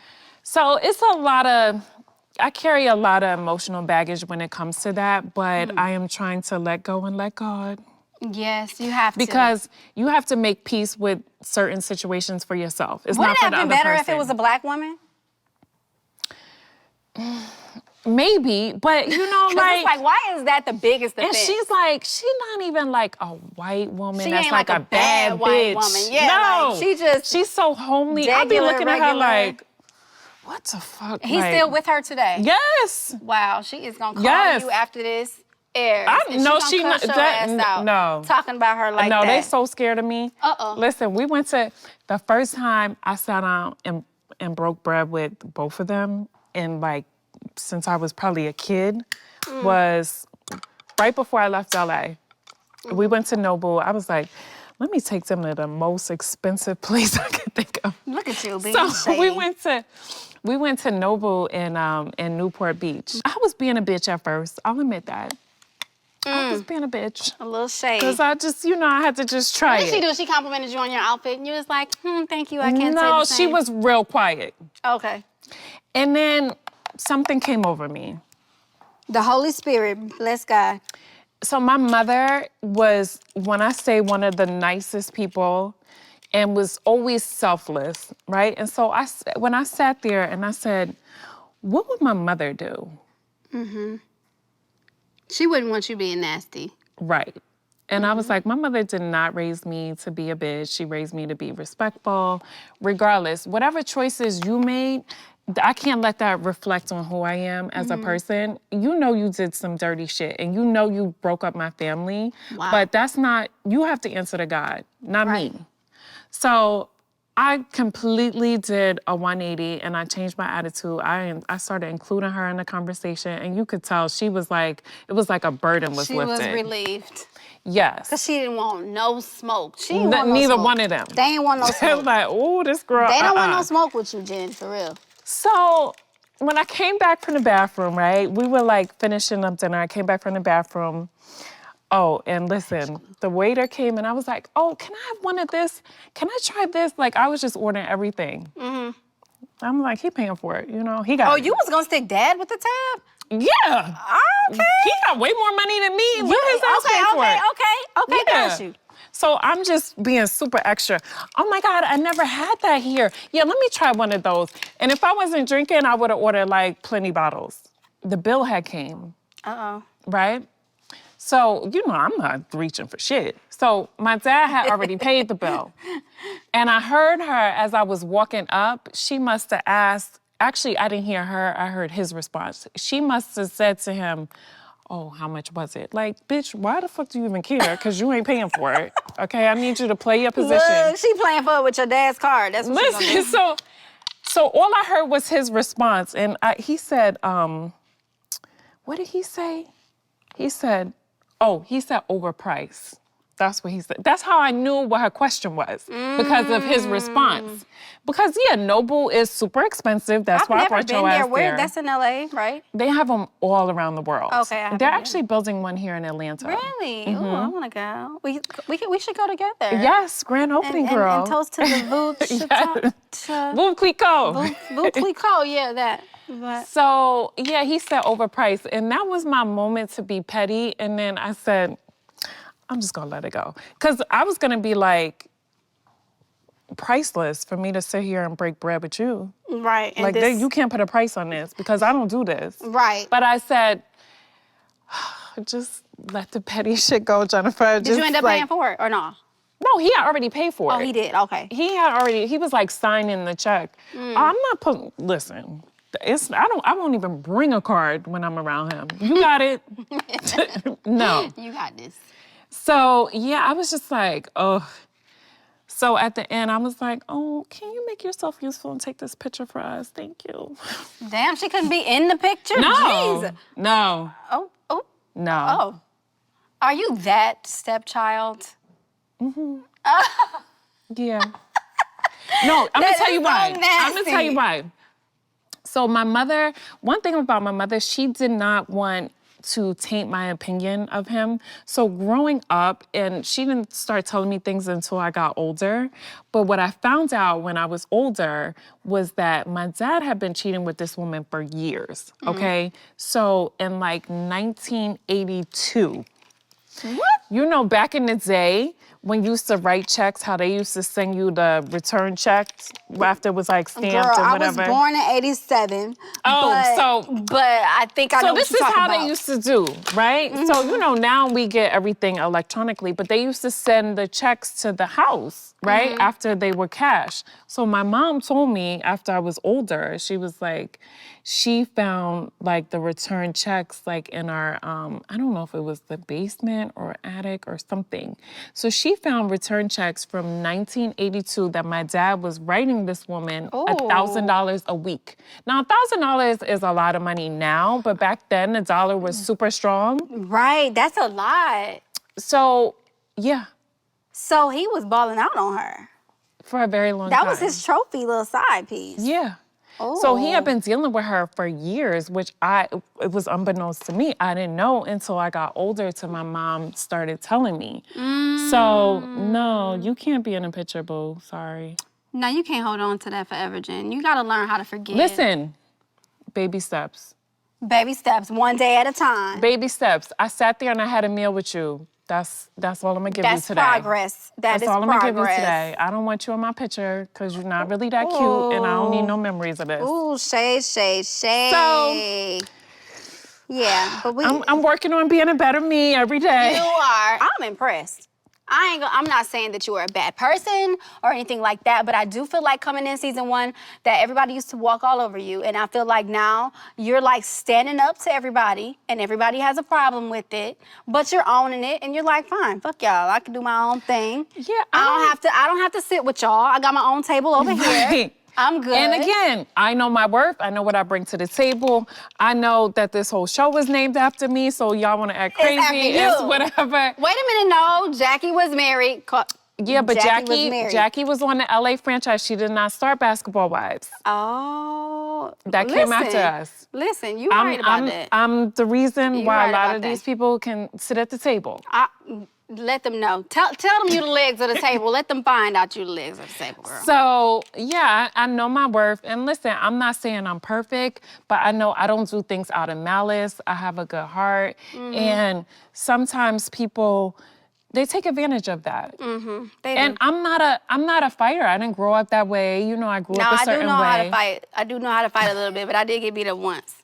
So it's I carry a lot of emotional baggage when it comes to that, but I am trying to let go and let God. Yes, you have to. Because you have to make peace with certain situations for yourself. It's Wouldn't not for it the have other been better person. if it was a black woman? Maybe, but you know, like... It's like, why is that the biggest offense? And she's like, she's not even like a white woman She that's ain't like a bad white bitch. woman. Yeah, no, like, she just she's so homely. I be regular, looking at her regular. like, what the fuck? He's like, still with her today? Yes. Wow, she is gonna call you after this airs. No, she not. cuss your ass out, No. talking about her like no, that. they so scared of me. Listen, we went to, the first time I sat down and broke bread with both of them, and like, since I was probably a kid, was right before I left LA. We went to Noble. I was like, let me take them to the most expensive place I could think of. Look at you being So shady. we went to Noble in Newport Beach. I was being a bitch at first. I'll admit that. I was being a bitch. A little shady. Because I just, you know, I had to just try What did she do? She complimented you on your outfit, and you was like, thank you, I can't say the No, same. she was real quiet. Okay. And then something came over me. The Holy Spirit, bless God. So my mother was, when I say one of the nicest people, and was always selfless, right? And so when I sat there and I said, what would my mother do? She wouldn't want you being nasty. Right. And I was like, my mother did not raise me to be a bitch. She raised me to be respectful. Regardless, whatever choices you made, I can't let that reflect on who I am as a person. You know you did some dirty shit, and you know you broke up my family. Wow. But that's not, you have to answer to God, not me. So I completely did a 180, and I changed my attitude. I started including her in the conversation, and you could tell she was like, it was like a burden was lifted. She was relieved. Yes. Because she didn't want no smoke. She didn't want no Neither smoke. one of them. They ain't want no They smoke. was like, oh, this girl, They don't want no smoke with you, Jen, for real. So when I came back from the bathroom, right, we were like finishing up dinner. I came back from the bathroom. Oh, and listen, the waiter came and I was like, oh, can I have one of this? Can I try this? Like, I was just ordering everything. I'm like, he paying for it, you know? He got Oh, you was gonna stick Dad with the tab? Yeah. Okay. He got way more money than me. Let his ass pay for it. Okay, Yeah. got you. So I'm just being super extra. Oh my God, I never had that here. Yeah, let me try one of those. And if I wasn't drinking, I would have ordered like plenty bottles. The bill had came. Right? So, you know, I'm not reaching for shit. So my dad had already paid the bill. And I heard her as I was walking up, she must have asked, actually, I didn't hear her, I heard his response. She must have said to him, oh, how much was it? Like, bitch, why the fuck do you even care? Because you ain't paying for it, okay? I need you to play your position. Look, she playing for it with your dad's card. That's what she's gonna do. So all I heard was his response, and he said, what did he say? He said overpriced. That's what he said. That's how I knew what her question was because of his response. Because, yeah, Noble is super expensive. That's why I brought your ass there. That's in LA, right? They have them all around the world. Okay, I haven't They're been. actually building one here in Atlanta. Really? Ooh, I want to go. We should go together. Yes, grand opening, girl. And toast to the Veuve Veuve Clicquot. Veuve Clicquot, yeah, that. But. So, yeah, he said overpriced. And that was my moment to be petty. And then I said, I'm just going to let it go. Because I was going to be like, priceless for me to sit here and break bread with you. Right. And like, you can't put a price on this because I don't do this. Right. But I said, just let the petty shit go, Jennifer. Did you end up paying for it or no? No, he had already paid for it. Oh, he did? Okay. He was like signing the check. I'm not putting, listen, I won't even bring a card when I'm around him. You got it? No. You got this. So, yeah, I was just like, oh. So at the end, I was like, oh, can you make yourself useful and take this picture for us? Thank you. Damn, she couldn't be in the picture? No. Jeez. No. Oh. No. Oh. Are you that stepchild? Mm-hmm. Yeah. No, I'm gonna tell you why. I'm gonna tell you why. So my mother, one thing about my mother, she did not want to taint my opinion of him. So growing up, and she didn't start telling me things until I got older, but what I found out when I was older was that my dad had been cheating with this woman for years, okay? So in like 1982, what? You know, back in the day, when you used to write checks, how they used to send you the return checks after it was like stamped or whatever. I was born in 87. Oh, but I think I know what you're talking about. So this is how they used to do, right? So, you know, now we get everything electronically, but they used to send the checks to the house, right? After they were cashed. So my mom told me after I was older, she was like, she found like the return checks like in our, I don't know if it was the basement or attic or something. So she found return checks from 1982 that my dad was writing this woman $1,000 a week. Now, $1,000 is a lot of money now, but back then the dollar was super strong. Right, that's a lot. So, yeah. So he was balling out on her. For a very long time. That was his trophy little side piece. Yeah. Oh. So he had been dealing with her for years, which it was unbeknownst to me. I didn't know until I got older till my mom started telling me. So, no, you can't be in a picture, boo. Sorry. No, you can't hold on to that forever, Jen. You gotta learn how to forgive. Listen, baby steps. Baby steps, one day at a time. Baby steps. I sat there and I had a meal with you. That's all I'm gonna give you today. That's progress. That's all I'm gonna give you today. I don't want you in my picture because you're not really that cute and I don't need no memories of this. Ooh, shade. So, yeah, but I'm working on being a better me every day. You are. I'm impressed. I'm not saying that you are a bad person or anything like that, but I do feel like coming in season 1 that everybody used to walk all over you. And I feel like now you're like standing up to everybody and everybody has a problem with it, but you're owning it and you're like, fine, fuck y'all. I can do my own thing. Yeah. I don't have to sit with y'all. I got my own table over here. I'm good. And again, I know my worth. I know what I bring to the table. I know that this whole show was named after me, so y'all want to act crazy. It's whatever. Wait a minute, no. Jackie was married. Yeah, but Jackie was on the LA franchise. She did not start Basketball Wives. Oh. That came after us. Listen, you're right about that. I'm the reason why a lot of these people can sit at the table. Let them know. Tell them you the legs of the table. Let them find out you the legs of the table, girl. So, yeah, I know my worth. And listen, I'm not saying I'm perfect, but I know I don't do things out of malice. I have a good heart. And sometimes people, they take advantage of that. And I'm not a fighter. I didn't grow up that way. You know, I grew up a certain way. No, I do know how to fight. I do know how to fight a little bit, but I did get beat up once.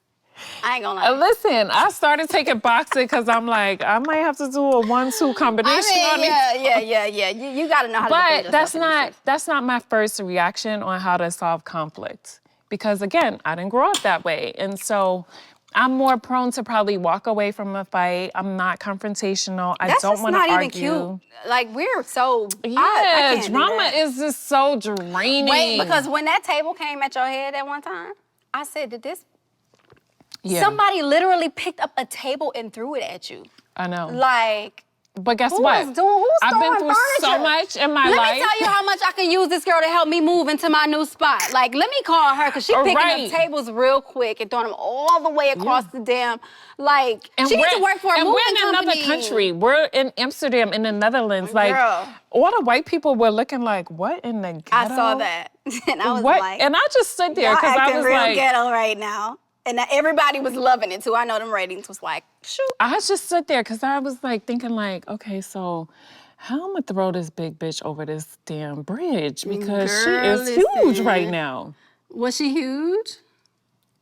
I ain't gonna lie. Listen, I started taking boxing because I'm like, I might have to do a 1-2 combination on it. Yeah. You gotta know how to defend yourself. But that's not my first reaction on how to solve conflict. Because again, I didn't grow up that way. And so I'm more prone to probably walk away from a fight. I'm not confrontational. I don't want to argue. That's not even cute. Like, we're so... Yeah, drama is just so draining. Wait, because when that table came at your head at one time, I said, did this... Yeah. Somebody literally picked up a table and threw it at you. I know. Like... But guess what? Who's I've been throwing through so furniture? much in my Let life. me tell you how much I can use this girl to help me move into my new spot. Like, let me call her because she's picking Right. up tables real quick and throwing them all the way across the damn. Like, she needs to work for a and moving we're in company. another country. We're in Amsterdam, in the Netherlands. Like, Girl. all the white people were looking like, what in the ghetto? I saw that, and I was What? like, And I just stood there y'all because I acting was real like, ghetto right now. And everybody was loving it too. I know them ratings was like, shoot. I just stood there because I was like thinking like, okay, so how I'm gonna throw this big bitch over this damn bridge because Girl, she is huge listen. right now. Was she huge?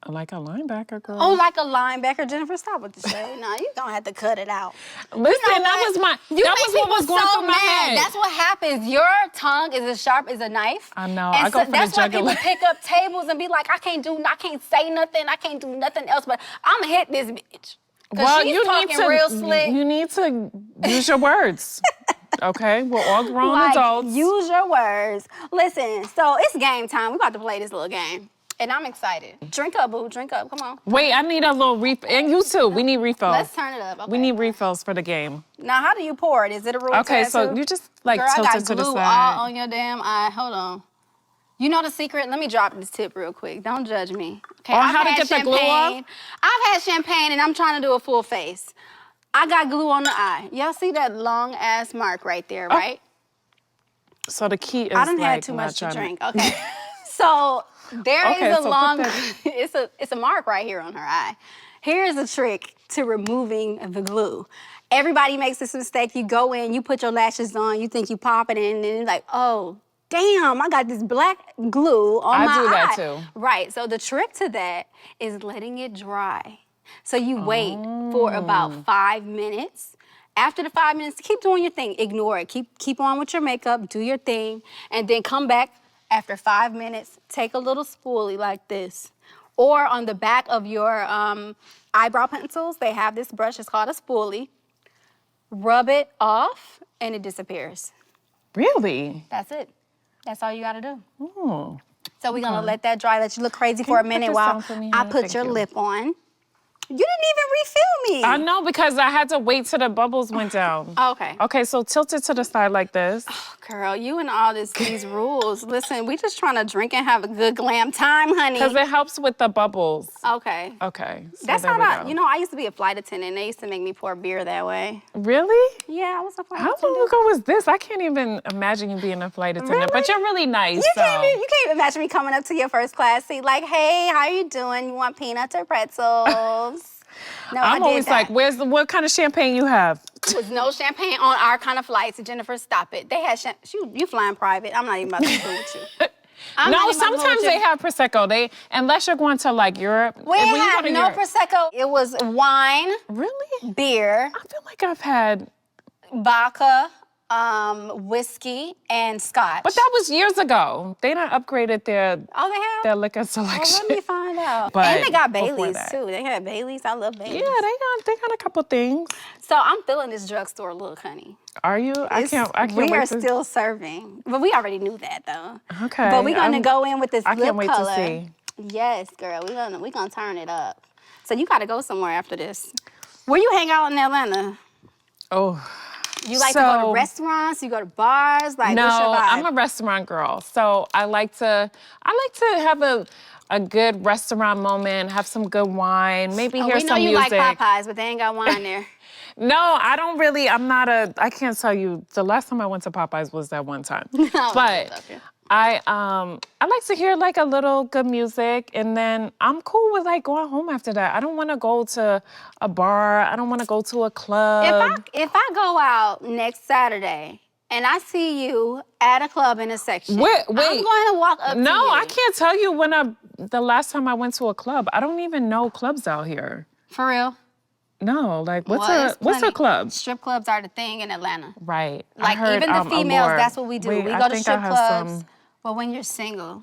Like a linebacker, girl. Oh, like a linebacker. Jennifer, stop with the shade. Nah, you gonna have to cut it out. Listen, You know that was my. You that make was what people was going so through my mad. head. That's what happens. Your tongue is as sharp as a knife. I know. And I go for that's the why people jugular. pick up tables and be like, I can't say nothing. I can't do nothing else, but I'm gonna hit this bitch. Because she's talking real slick. You need to use your words. Okay, we're all grown Like, adults. use your words. Listen, so it's game time. We about to play this little game. And I'm excited. Drink up, boo. Drink up. Come on. Wait, I need a little refill. And you too. We need refills. Let's turn it up. Okay. We need refills for the game. Now, how do you pour it? Is it a rule Okay, tattoo? so you just like Girl, tilt I it got to the glue side. all on your damn eye. Hold on. You know the secret? Let me drop this tip real quick. Don't judge me. Okay, On how to get the glue off? I've had champagne and I'm trying to do a full face. I got glue on the eye. Y'all see that long ass mark right there, right? So the key is I done like had too not much to trying drink. Okay. So there Okay, is so a put long, that- it's a mark right here on her eye. Here's a trick to removing the glue. Everybody makes this mistake. You go in, you put your lashes on, you think you pop it in, and then you're like, oh, damn, I got this black glue on my eye. I do that too. Right, so the trick to that is letting it dry. So you wait for about 5 minutes. After the 5 minutes, keep doing your thing. Ignore it. Keep on with your makeup, do your thing, and then come back after 5 minutes. Take a little spoolie like this. Or on the back of your eyebrow pencils, they have this brush. It's called a spoolie. Rub it off, and it disappears. Really? That's it. That's all you gotta do. Oh. So we're gonna let that dry, let you look crazy for a you put minute this while down for me, I honey? put Thank your you. lip on. You didn't even refill me. I know because I had to wait till the bubbles went down. Okay. Okay, so tilt it to the side like this. Girl, you and all these rules. Listen, we just trying to drink and have a good glam time, honey. Because it helps with the bubbles. Okay. Okay. So That's there how we I, go. you know, I used to be a flight attendant. They used to make me pour beer that way. Really? Yeah, I was a flight How attendant. long ago was this? I can't even imagine you being a flight attendant. Really? But you're really nice. You so. can't imagine me coming up to your first class seat like, hey, how you doing? You want peanuts or pretzels? No, I I'm did always that. like, what kind of champagne you have? There was no champagne on our kind of flights. Jennifer, stop it. They had you flying private. I'm not even about to do with you. I'm not No, even about to fool with sometimes you. they have Prosecco. Unless you're going to like Europe. We when you go had to no Europe- Prosecco. It was wine, Really? beer, I feel like I've had, vodka, whiskey, and scotch. but that was years ago. They done upgraded their Oh, they have? liquor selection. Well, let me find out. But and they got before Baileys, that- too. They had Baileys. I love Baileys. Yeah, they got a couple things. So I'm feeling this drugstore look, honey. Are you? I can't We are wait to still serving. But we already knew that, though. Okay, But we're going to I'm- go in with this I lip can't wait color. to see. Yes, girl. We're gonna turn it up. So you got to go somewhere after this. Where you hang out in Atlanta? Oh. You like to go to So- restaurants? You go to bars? Like, No, what's your vibe? I'm a restaurant girl. So I like to have a good restaurant moment, have some good wine, maybe hear we know some you music. like Popeyes, but they ain't got wine there. No, I don't really. I can't tell you. The last time I went to Popeyes was that one time. But okay. I like to hear like a little good music, and then I'm cool with like going home after that. I don't want to go to a bar. I don't want to go to a club. If I go out next Saturday and I see you at a club in a section, Wait. I'm going to walk up to you. No, I can't tell you the last time I went to a club. I don't even know clubs out here. For real? No, like Well, what's it's a plenty. club? Strip clubs are the thing in Atlanta. Right. I Like heard, even the females, Allure. that's what we do. Wait, We I go to think strip I have clubs. some- But when you're single,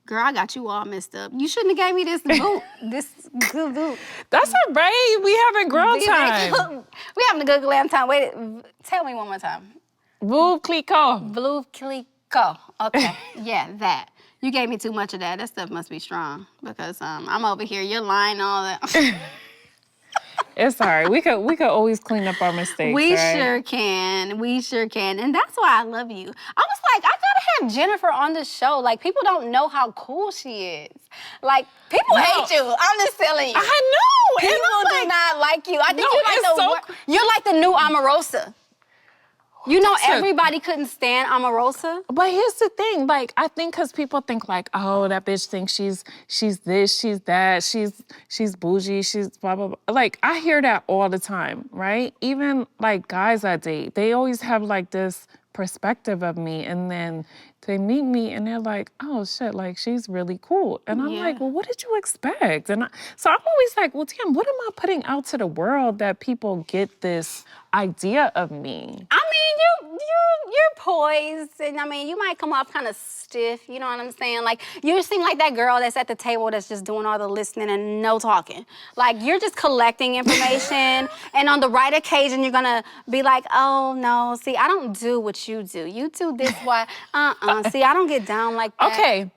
girl, I got you all messed up. You shouldn't have gave me this boot, this good boot. That's all right. We having girl time. We having a good glam time. Wait, tell me one more time. Veuve Clicquot. Blue Clicquot. Okay, yeah, that. You gave me too much of that. That stuff must be strong because I'm over here. You're lying all that. It's all right. We could always clean up our mistakes. We right? sure can. We sure can. And that's why I love you. I was like, I gotta have Jennifer on the show. Like, people don't know how cool she is. Like, people hate you. I'm just telling you. I know. People And I'm do not like you. I think No, you're like the new Omarosa. You know, That's a- everybody couldn't stand Omarosa. But here's the thing, like, I think because people think like, oh, that bitch thinks she's this, she's that, she's bougie, she's blah, blah, blah. Like, I hear that all the time, right? Even like guys I date, they always have like this perspective of me, and then they meet me and they're like, oh shit, like she's really cool. And I'm like, well, what did you expect? And so I'm always like, well, damn, what am I putting out to the world that people get this idea of me? I mean, you're poised, and I mean, you might come off kind of stiff. You know what I'm saying? Like, you seem like that girl that's at the table that's just doing all the listening and no talking. Like, you're just collecting information, and on the right occasion, you're gonna be like, oh no, see, I don't do what you do. You do this, why? See, I don't get down like that. Okay.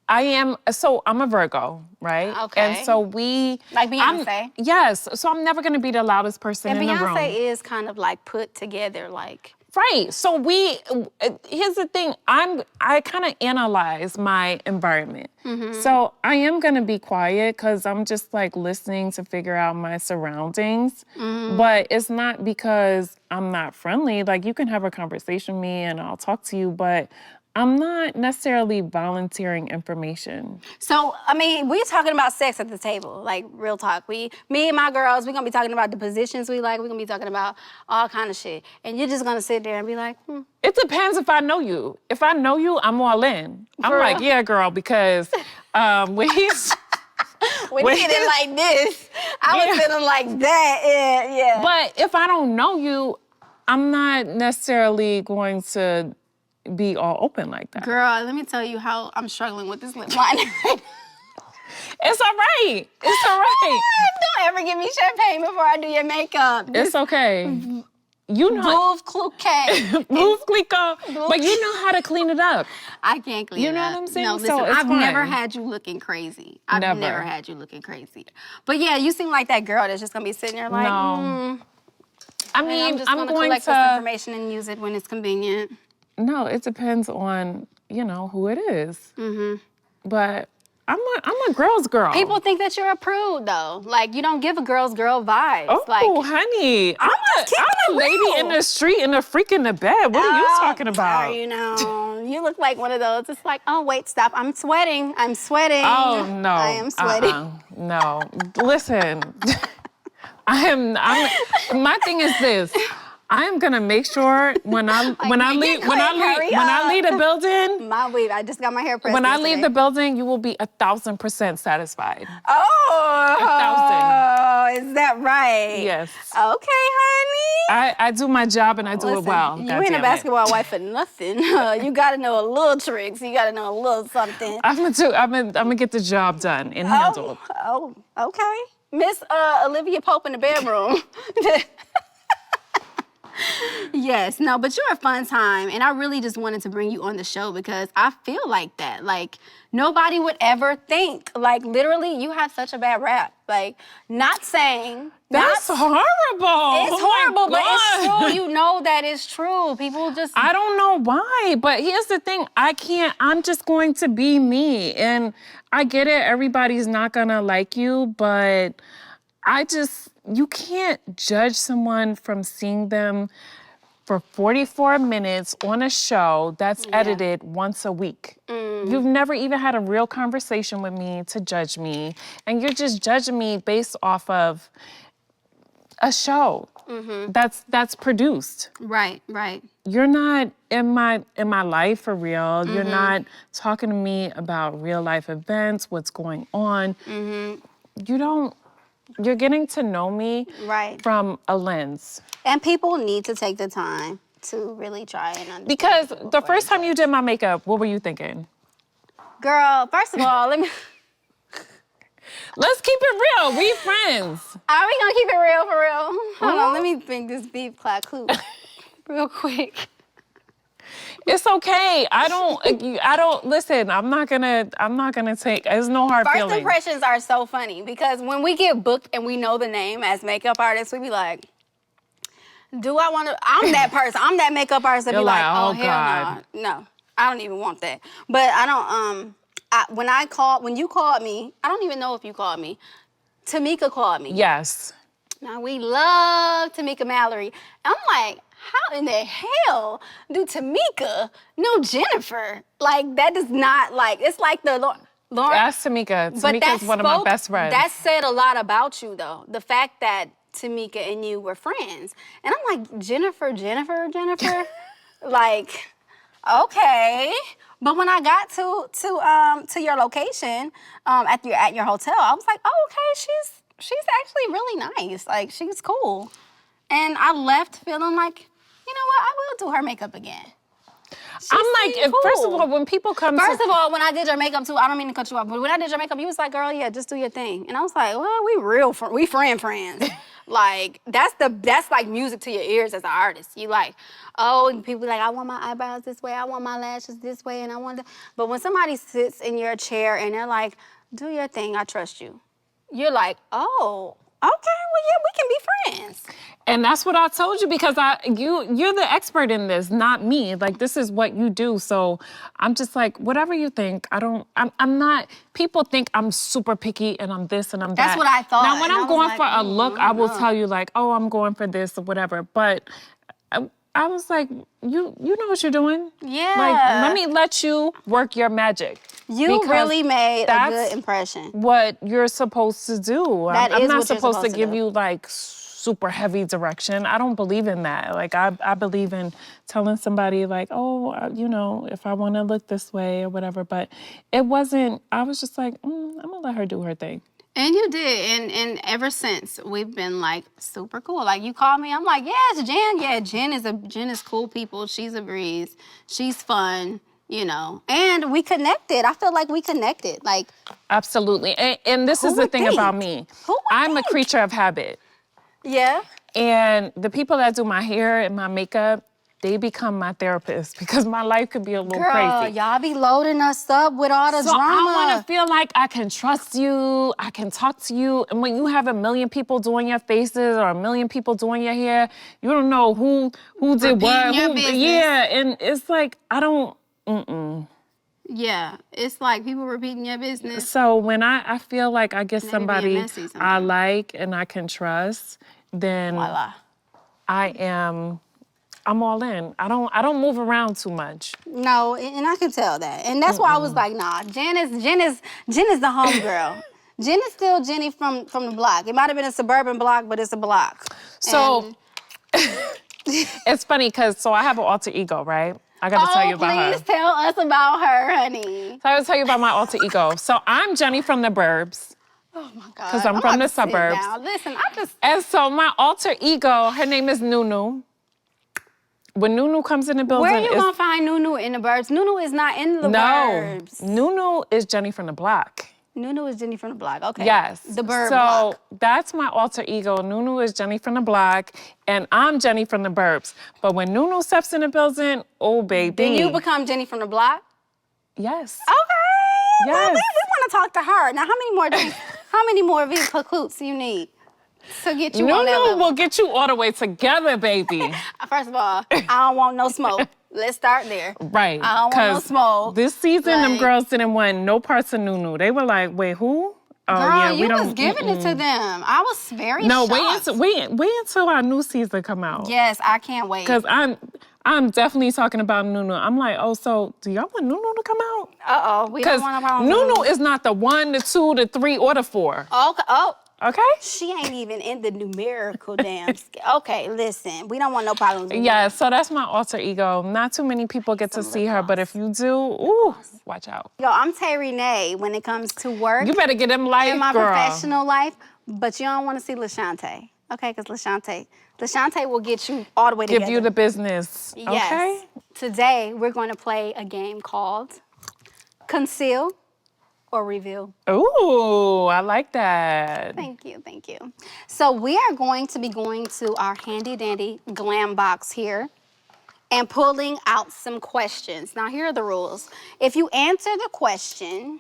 I'm a Virgo, right? Okay. And so Like Beyonce. Yes. So I'm never gonna be the loudest person And in the room. Beyonce is kind of like put together, like. Right. So here's the thing. I kind of analyze my environment. Mm-hmm. So I am going to be quiet because I'm just like listening to figure out my surroundings. Mm-hmm. But it's not because I'm not friendly. Like, you can have a conversation with me and I'll talk to you, but I'm not necessarily volunteering information. So, I mean, we're talking about sex at the table, like real talk. Me and my girls, we're gonna be talking about the positions we like. We're gonna be talking about all kind of shit. And you're just gonna sit there and be like, It depends if I know you. If I know you, I'm all in. I'm For like, real? yeah, girl, because when he's... when you did it like this, I was feeling like that, yeah. But if I don't know you, I'm not necessarily going to be all open like that. Girl, let me tell you how I'm struggling with this lip liner. It's all right. It's all right. Don't ever give me champagne before I do your makeup. It's okay. You know, Veuve Cloquet. move Clico, but you know how to clean it up. I can't clean it You know up. what I'm saying? No, listen, So it's I've never fine. had you looking crazy. I've Never. never had you looking crazy. But yeah, you seem like that girl that's just gonna be sitting there like, No. I and mean, I'm just I'm gonna going collect this to. information and use it when it's convenient. No, it depends on who it is. Mm-hmm. But I'm a girl's girl. People think that you're a prude though. Like, you don't give a girl's girl vibes. Oh, like, honey, I'm keeping a it lady real. in the street and a freak in the bed. What are you talking about? You know, you look like one of those. It's like, oh wait, stop. I'm sweating. I'm sweating. Oh no, I am sweating. No, listen, my thing is this. I am gonna make sure when I leave the building. My weave. I just got my hair pressed. When I yesterday. leave the building, you will be 1,000% satisfied. Oh, is that right? Yes. Okay, honey. I do my job and I do it Listen, well. you God ain't a damn it. basketball wife for nothing. You gotta know a little tricks. You gotta know a little something. I'm gonna get the job done and handled. Oh, okay. Miss Olivia Pope in the bedroom. Yes, no, but you're a fun time, and I really just wanted to bring you on the show because I feel like that. Like, nobody would ever think. Like, literally, you have such a bad rap. Like, not saying... That's horrible. It's horrible, but it's God. true. You know that it's true. People just... I don't know why, but here's the thing. I'm just going to be me. And I get it, everybody's not gonna like you, but you can't judge someone from seeing them for 44 minutes on a show that's edited once a week. You've never even had a real conversation with me to judge me, and you're just judging me based off of a show that's produced. Right. You're not in my life for real. You're not talking to me about real life events, what's going on. You're getting to know me from a lens. And people need to take the time to really try and understand. Because the first time you did my makeup, what were you thinking? Girl, first of all, Let's keep it real. We friends. Are we gonna keep it real for real? Hold on, let me bring this beef clack clue real quick. It's okay. I don't listen. I'm not gonna take. There's no hard First feelings. impressions are so funny because when we get booked and we know the name as makeup artists, we be like, do I want to? I'm that person. I'm that makeup artist that be You're like, like, oh, oh, hell God. no, I don't even want that. But I don't. When you called me, I don't even know if you called me. Tamika called me. Yes. Now we love Tamika Mallory. I'm like, how in the hell do Tamika know Jennifer? Like that does not like. It's like the Lauren. That's Tamika. Tamika's one of my best friends. That said a lot about you, though. The fact that Tamika and you were friends. And I'm like, Jennifer. Like, okay. But when I got to your location at your hotel, I was like, oh, okay, she's actually really nice. Like, she's cool. And I left feeling like, you know what, I will do her makeup again. I'm like, first of all, when people come First of all, when I did your makeup too, I don't mean to cut you off, but when I did your makeup, you was like, girl, yeah, just do your thing. And I was like, well, we friends. Like, that's like music to your ears as an artist. You like, oh, and people like, I want my eyebrows this way, I want my lashes this way, and I want But when somebody sits in your chair and they're like, do your thing, I trust you. You're like, oh, okay, well, yeah, we can be friends. And that's what I told you because you're the expert in this, not me. Like, this is what you do. So I'm just like, whatever you think, I'm not, people think I'm super picky and I'm this and I'm that. That's what I thought. Now, when I'm going for a look, I will no. tell you like, oh, I'm going for this or whatever. But I was like, you know what you're doing. Yeah. Like, let you work your magic. You really made a good impression. What you're supposed to do. I'm not supposed to give do. you like super heavy direction. I don't believe in that. Like I believe in telling somebody like, oh, you know, if I want to look this way or whatever. But it wasn't. I was just like, I'm gonna let her do her thing. And you did, and ever since we've been like super cool. Like you called me, I'm like, yeah, it's Jen. Yeah, Jen is cool people. She's a breeze. She's fun. You know, and we connected. I feel like we connected. Like absolutely. And this is the thing about me. I'm a creature of habit. Yeah. And the people that do my hair and my makeup, they become my therapist because my life could be a little crazy. Y'all be loading us up with all the drama. I want to feel like I can trust you, I can talk to you. And when you have 1 million people doing your faces or 1 million people doing your hair, you don't know who did what. Yeah, and it's like, I don't, Yeah, it's like people repeating your business. So when I feel like I get somebody I like and I can trust, then voila. I'm all in. I don't move around too much. No, and I can tell that. And that's why I was like, nah, Jen is the homegirl. Jen is still Jenny from the block. It might have been a suburban block, but it's a block. So it's funny because I have an alter ego, right? I gotta tell you about her. Please tell us about her, honey. So I gotta tell you about my alter ego. So I'm Jenny from the burbs. Oh my God. Because I'm from the suburbs. Listen, And so my alter ego, her name is Nunu. When Nunu comes in the building, where are you gonna find Nunu in the burbs? Nunu is not in the burbs. Nunu is Jenny from the block. Nunu is Jenny from the block. Okay. Yes. The burb block. So that's my alter ego. Nunu is Jenny from the block, and I'm Jenny from the burbs. But when Nunu steps in the building, oh baby. Then you become Jenny from the block? Yes. Okay. Yes. Well, we want to talk to her. Now, how many more recruits you need to get you on that level? Nunu will get you all the way together, baby. First of all, I don't want no smoke. Let's start there. Right. I don't want no smoke. This season, them girls didn't want no parts of Nunu. They were like, wait, who? Oh, girl, yeah, you was giving it to them. I was very shocked. wait until our new season come out. Yes, I can't wait. Because I'm definitely talking about Nunu. I'm like, oh, so do y'all want Nunu to come out? Uh-oh, we don't want to Nunu is not the 1, the 2, the 3, or the 4. Okay. Oh. Okay? She ain't even in the numerical damn scale. Okay, listen, we don't want no problems with Yeah, so that's my alter ego. Not too many people get to see her, but if you do, ooh, watch out. Yo, I'm Tay Renee when it comes to work. You better get them life, in my girl. professional life, but you don't want to see LaShante, okay? Because LaShante will get you all the way together. Give you the business, yes. Okay? Today, we're going to play a game called Conceal or Reveal. Ooh, I like that. Thank you. So we are going to be going to our handy dandy glam box here. and pulling out some questions. Now, here are the rules. If you answer the question,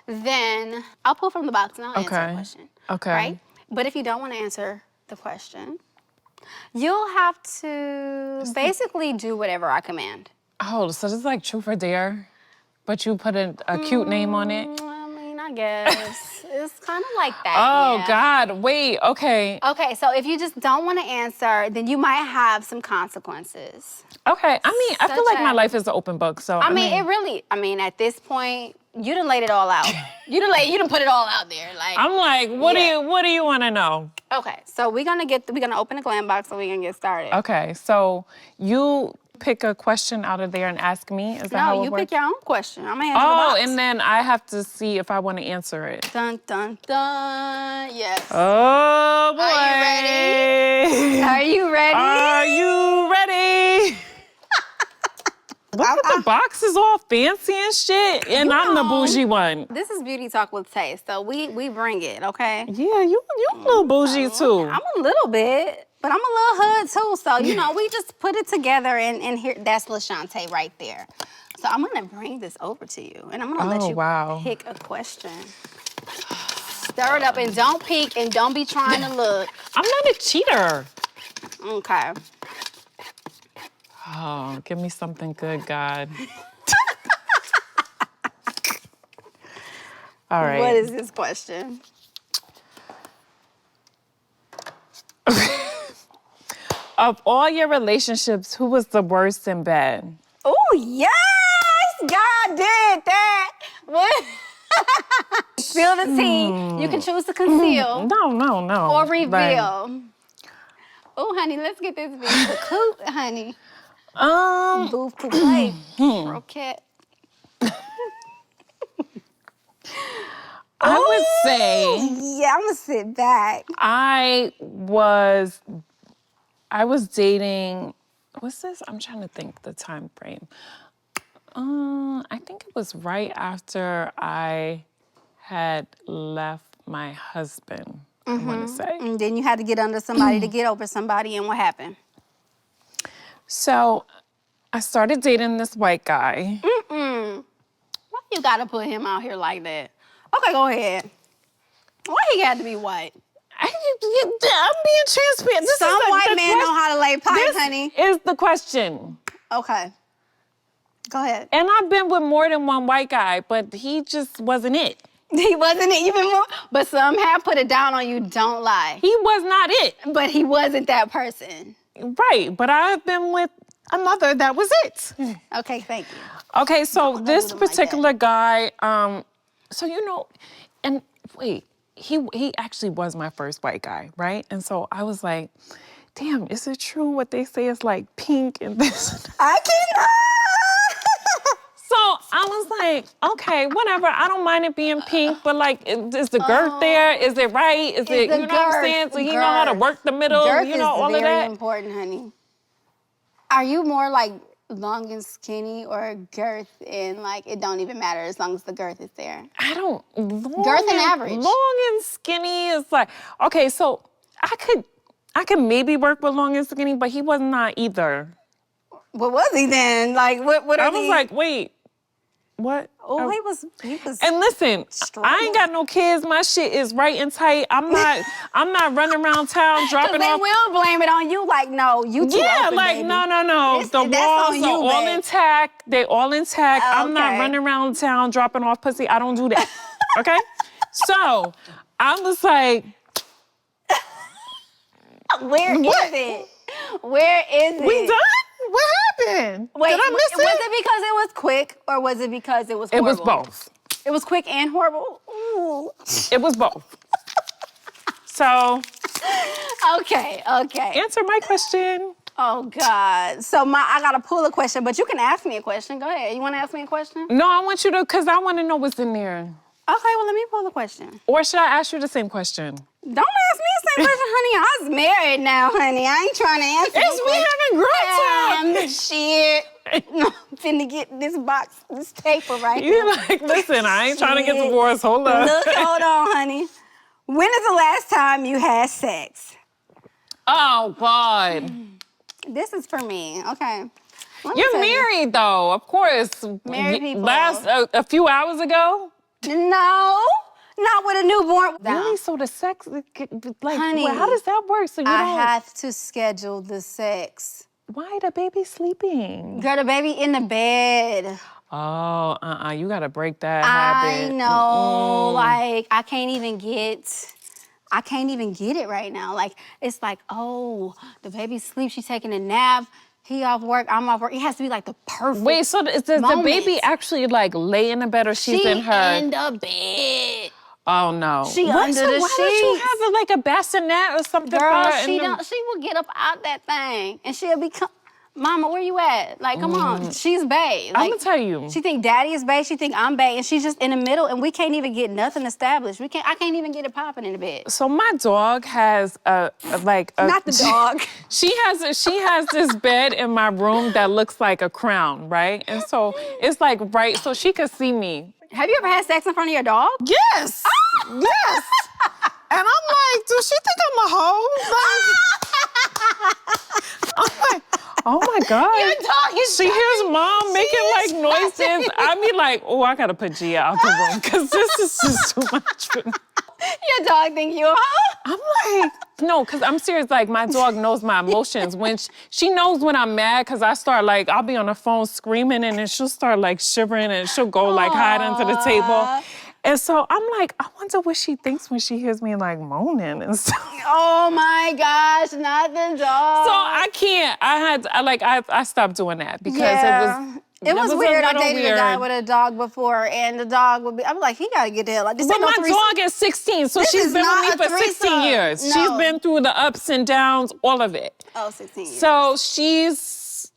then I'll pull from the box and I'll answer the question. Okay. Right? But if you don't want to answer the question, you'll have to basically do whatever I command. Oh, so this is like truth or dare, but you put a cute name on it? I mean, I guess. It's kind of like that. Oh, yeah. God. Wait, okay. Okay, so if you just don't want to answer, then you might have some consequences. Okay, I mean, I feel like my as- life is an open book, so I mean, at this point, you done laid it all out. you done put it all out there. Like, I'm like, what do you want to know? okay, so we're gonna open the glam box and we're gonna get started. Okay, so you pick a question out of there and ask me. Is that how No, it you works? pick your own question. I'm gonna answer the Oh, box. and then I have to see if I want to answer it. Dun dun dun. Yes. Oh boy! Are you ready? Are you ready? Look at the box is all fancy and shit, and I'm the bougie one. This is Beauty Talk with Tay, so we bring it, okay? Yeah, you a little bougie too. I'm a little bit, but I'm a little hood too. So, we just put it together and here, that's LaShante right there. So I'm gonna bring this over to you and I'm gonna let you pick a question. Stir it up and don't peek and don't be trying to look. I'm not a cheater. Okay. Oh, give me something good, God. All right. What is this question? Of all your relationships, who was the worst in bed? Oh, yes! God did that. What? Spill the tea. You can choose to conceal No. or reveal. Oh, honey, let's get this big coot, honey. Booth to play. Croquette. I would say Yeah, I'm gonna sit back. I was dating, what's this? I'm trying to think the time frame. I think it was right after I had left my husband, I want to say. And then you had to get under somebody to get over somebody, and what happened? So I started dating this white guy. Why you gotta put him out here like that? Okay, go ahead. Why he got to be white? I'm being transparent. Some white men know how to lay pipe, this honey. is the question. Okay. Go ahead. And I've been with more than one white guy, but he just wasn't it. He wasn't it even more, but some have put it down on you, don't lie. He was not it. But he wasn't that person. Right, but I've been with another that was it. Okay, thank you. Okay, so Don't this do them like particular guy, and wait, he actually was my first white guy, right? And so I was like, damn, is it true what they say is like pink and this? I cannot. So I was like, okay, whatever. I don't mind it being pink, but like, is the girth there? Is it right? Is it, you know what I'm saying? So he know how to work the middle, Girth all of is very that. important, honey. Are you more like long and skinny or girth and like it don't even matter as long as the girth is there? I don't, Girth and average. Long and skinny is like, okay, so I could maybe work with long and skinny, but he was not either. What was he then? Like what I are was like, wait, what? Oh, he was And listen, I ain't got no kids. My shit is right and tight. I'm not running around town dropping they off. will blame it on you. Like, no, you too open, like baby. no. The That's walls on you, are all babe. intact. They all intact. I'm not Okay. running around town dropping off pussy. I don't do that. Okay? So I was like, Where is it? Where is it? we done? What happened? Wait, Did I miss was it because it was quick or was it because it was It horrible? was both. It was quick and horrible? Ooh. It was both. So Okay. answer my question. Oh, God. So I got to pull a question, but you can ask me a question. Go ahead. You want to ask me a question? Okay, No, I want you to, because I want to know what's in there. well, let me pull the question. Or should I ask you the same question? Don't ask me the same question, honey. I was married now, honey. I ain't trying to answer It's we having girl talk. Shit. I'm finna get this box, this paper right here. You're like, listen, I ain't trying to get Shit. divorced. Hold up. Look, hold on, honey. When is the last time you had sex? Oh, God. This is for me, okay? Let me You're tell you. married, though, of course. Married people. A few hours ago? No, not with a newborn. Really? So the sex, like, Honey, how does that work? So you I don't. have to schedule the sex. Why the baby sleeping? Girl, the baby in the bed. Oh, you gotta break that I habit. know, like I can't even get it right now. Like it's like, oh, the baby sleeps, she's taking a nap. He off work, I'm off work. It has to be like the perfect. Wait, so does the moment. baby actually like lay in the bed or she's She in her? in the bed. Oh no. She under so the why don't you sheets. have like a bassinet or something? Girl, for her she in the- don't. She will get up out that thing and she'll be, Mama, where you at? Like, come on, she's bae. Like, I'm gonna tell you. She think Daddy is bae. She think I'm bae, and she's just in the middle, and we can't even get nothing established. I can't even get it popping in the bed. So my dog has like a Not the dog. She has this bed in my room that looks like a crown, right? And so it's like right, so she could see me. Have you ever had sex in front of your dog? Yes. Yes. And I'm like, do she think I'm a hoe? I'm like, oh my God. Your dog is She hears mom making like is noises. I be like, oh, I gotta put Gia out the room because this is just too much for me. Your dog think you a hoe? I'm like, no, because I'm serious. Like, my dog knows my emotions. When she knows when I'm mad, because I start, like, I'll be on the phone screaming, and then she'll start, like, shivering, and she'll go, like, hide under the table. And so I'm like, I wonder what she thinks when she hears me, like, moaning and stuff. Oh, my gosh, not the dog. So I can't. I stopped doing that because It was a weird. I little dated a guy with a dog before, and the dog would be, I'm like, he gotta get the hell out. This But ain't no my threesome. dog is 16, so This she's is been with me not for a 16 threesome. years. No. She's been through the ups and downs, all of it. Oh, 16 years. So she was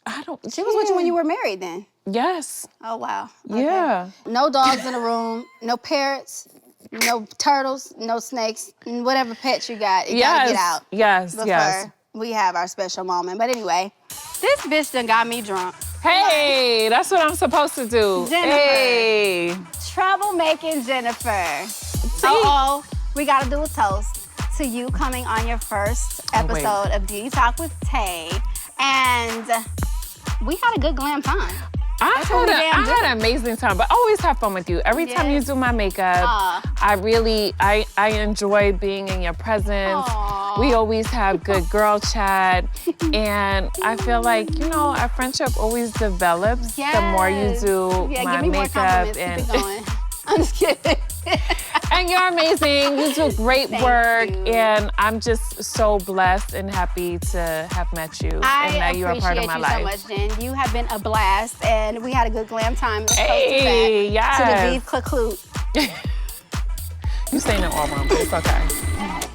with you when you were married then? Yes. Oh, wow. Okay. Yeah. No dogs in the room, no parrots, no turtles, no snakes, whatever pets you got, you gotta get out. Yes, Before yes. we have our special moment. But anyway, this bitch done got me drunk. Hey, that's what I'm supposed to do. Jennifer. Hey. Troublemaking Jennifer. Uh-oh, we gotta do a toast to you coming on your first episode of Beauty Talk with Tay. And we had a good glam time. I had an amazing time, but I always have fun with you. Every time you do my makeup, I enjoy being in your presence. Aw. We always have good girl chat. And I feel like, our friendship always develops the more you do my give me more makeup. compliments. Keep it going. I'm just kidding. And you're amazing. You do great Thank work. you. And I'm just so blessed and happy to have met you and that you are part of my life. I appreciate you so much, Jen. You have been a blast, and we had a good glam time. Hey, To the yes. beef clute. You saying it all wrong, but it's okay.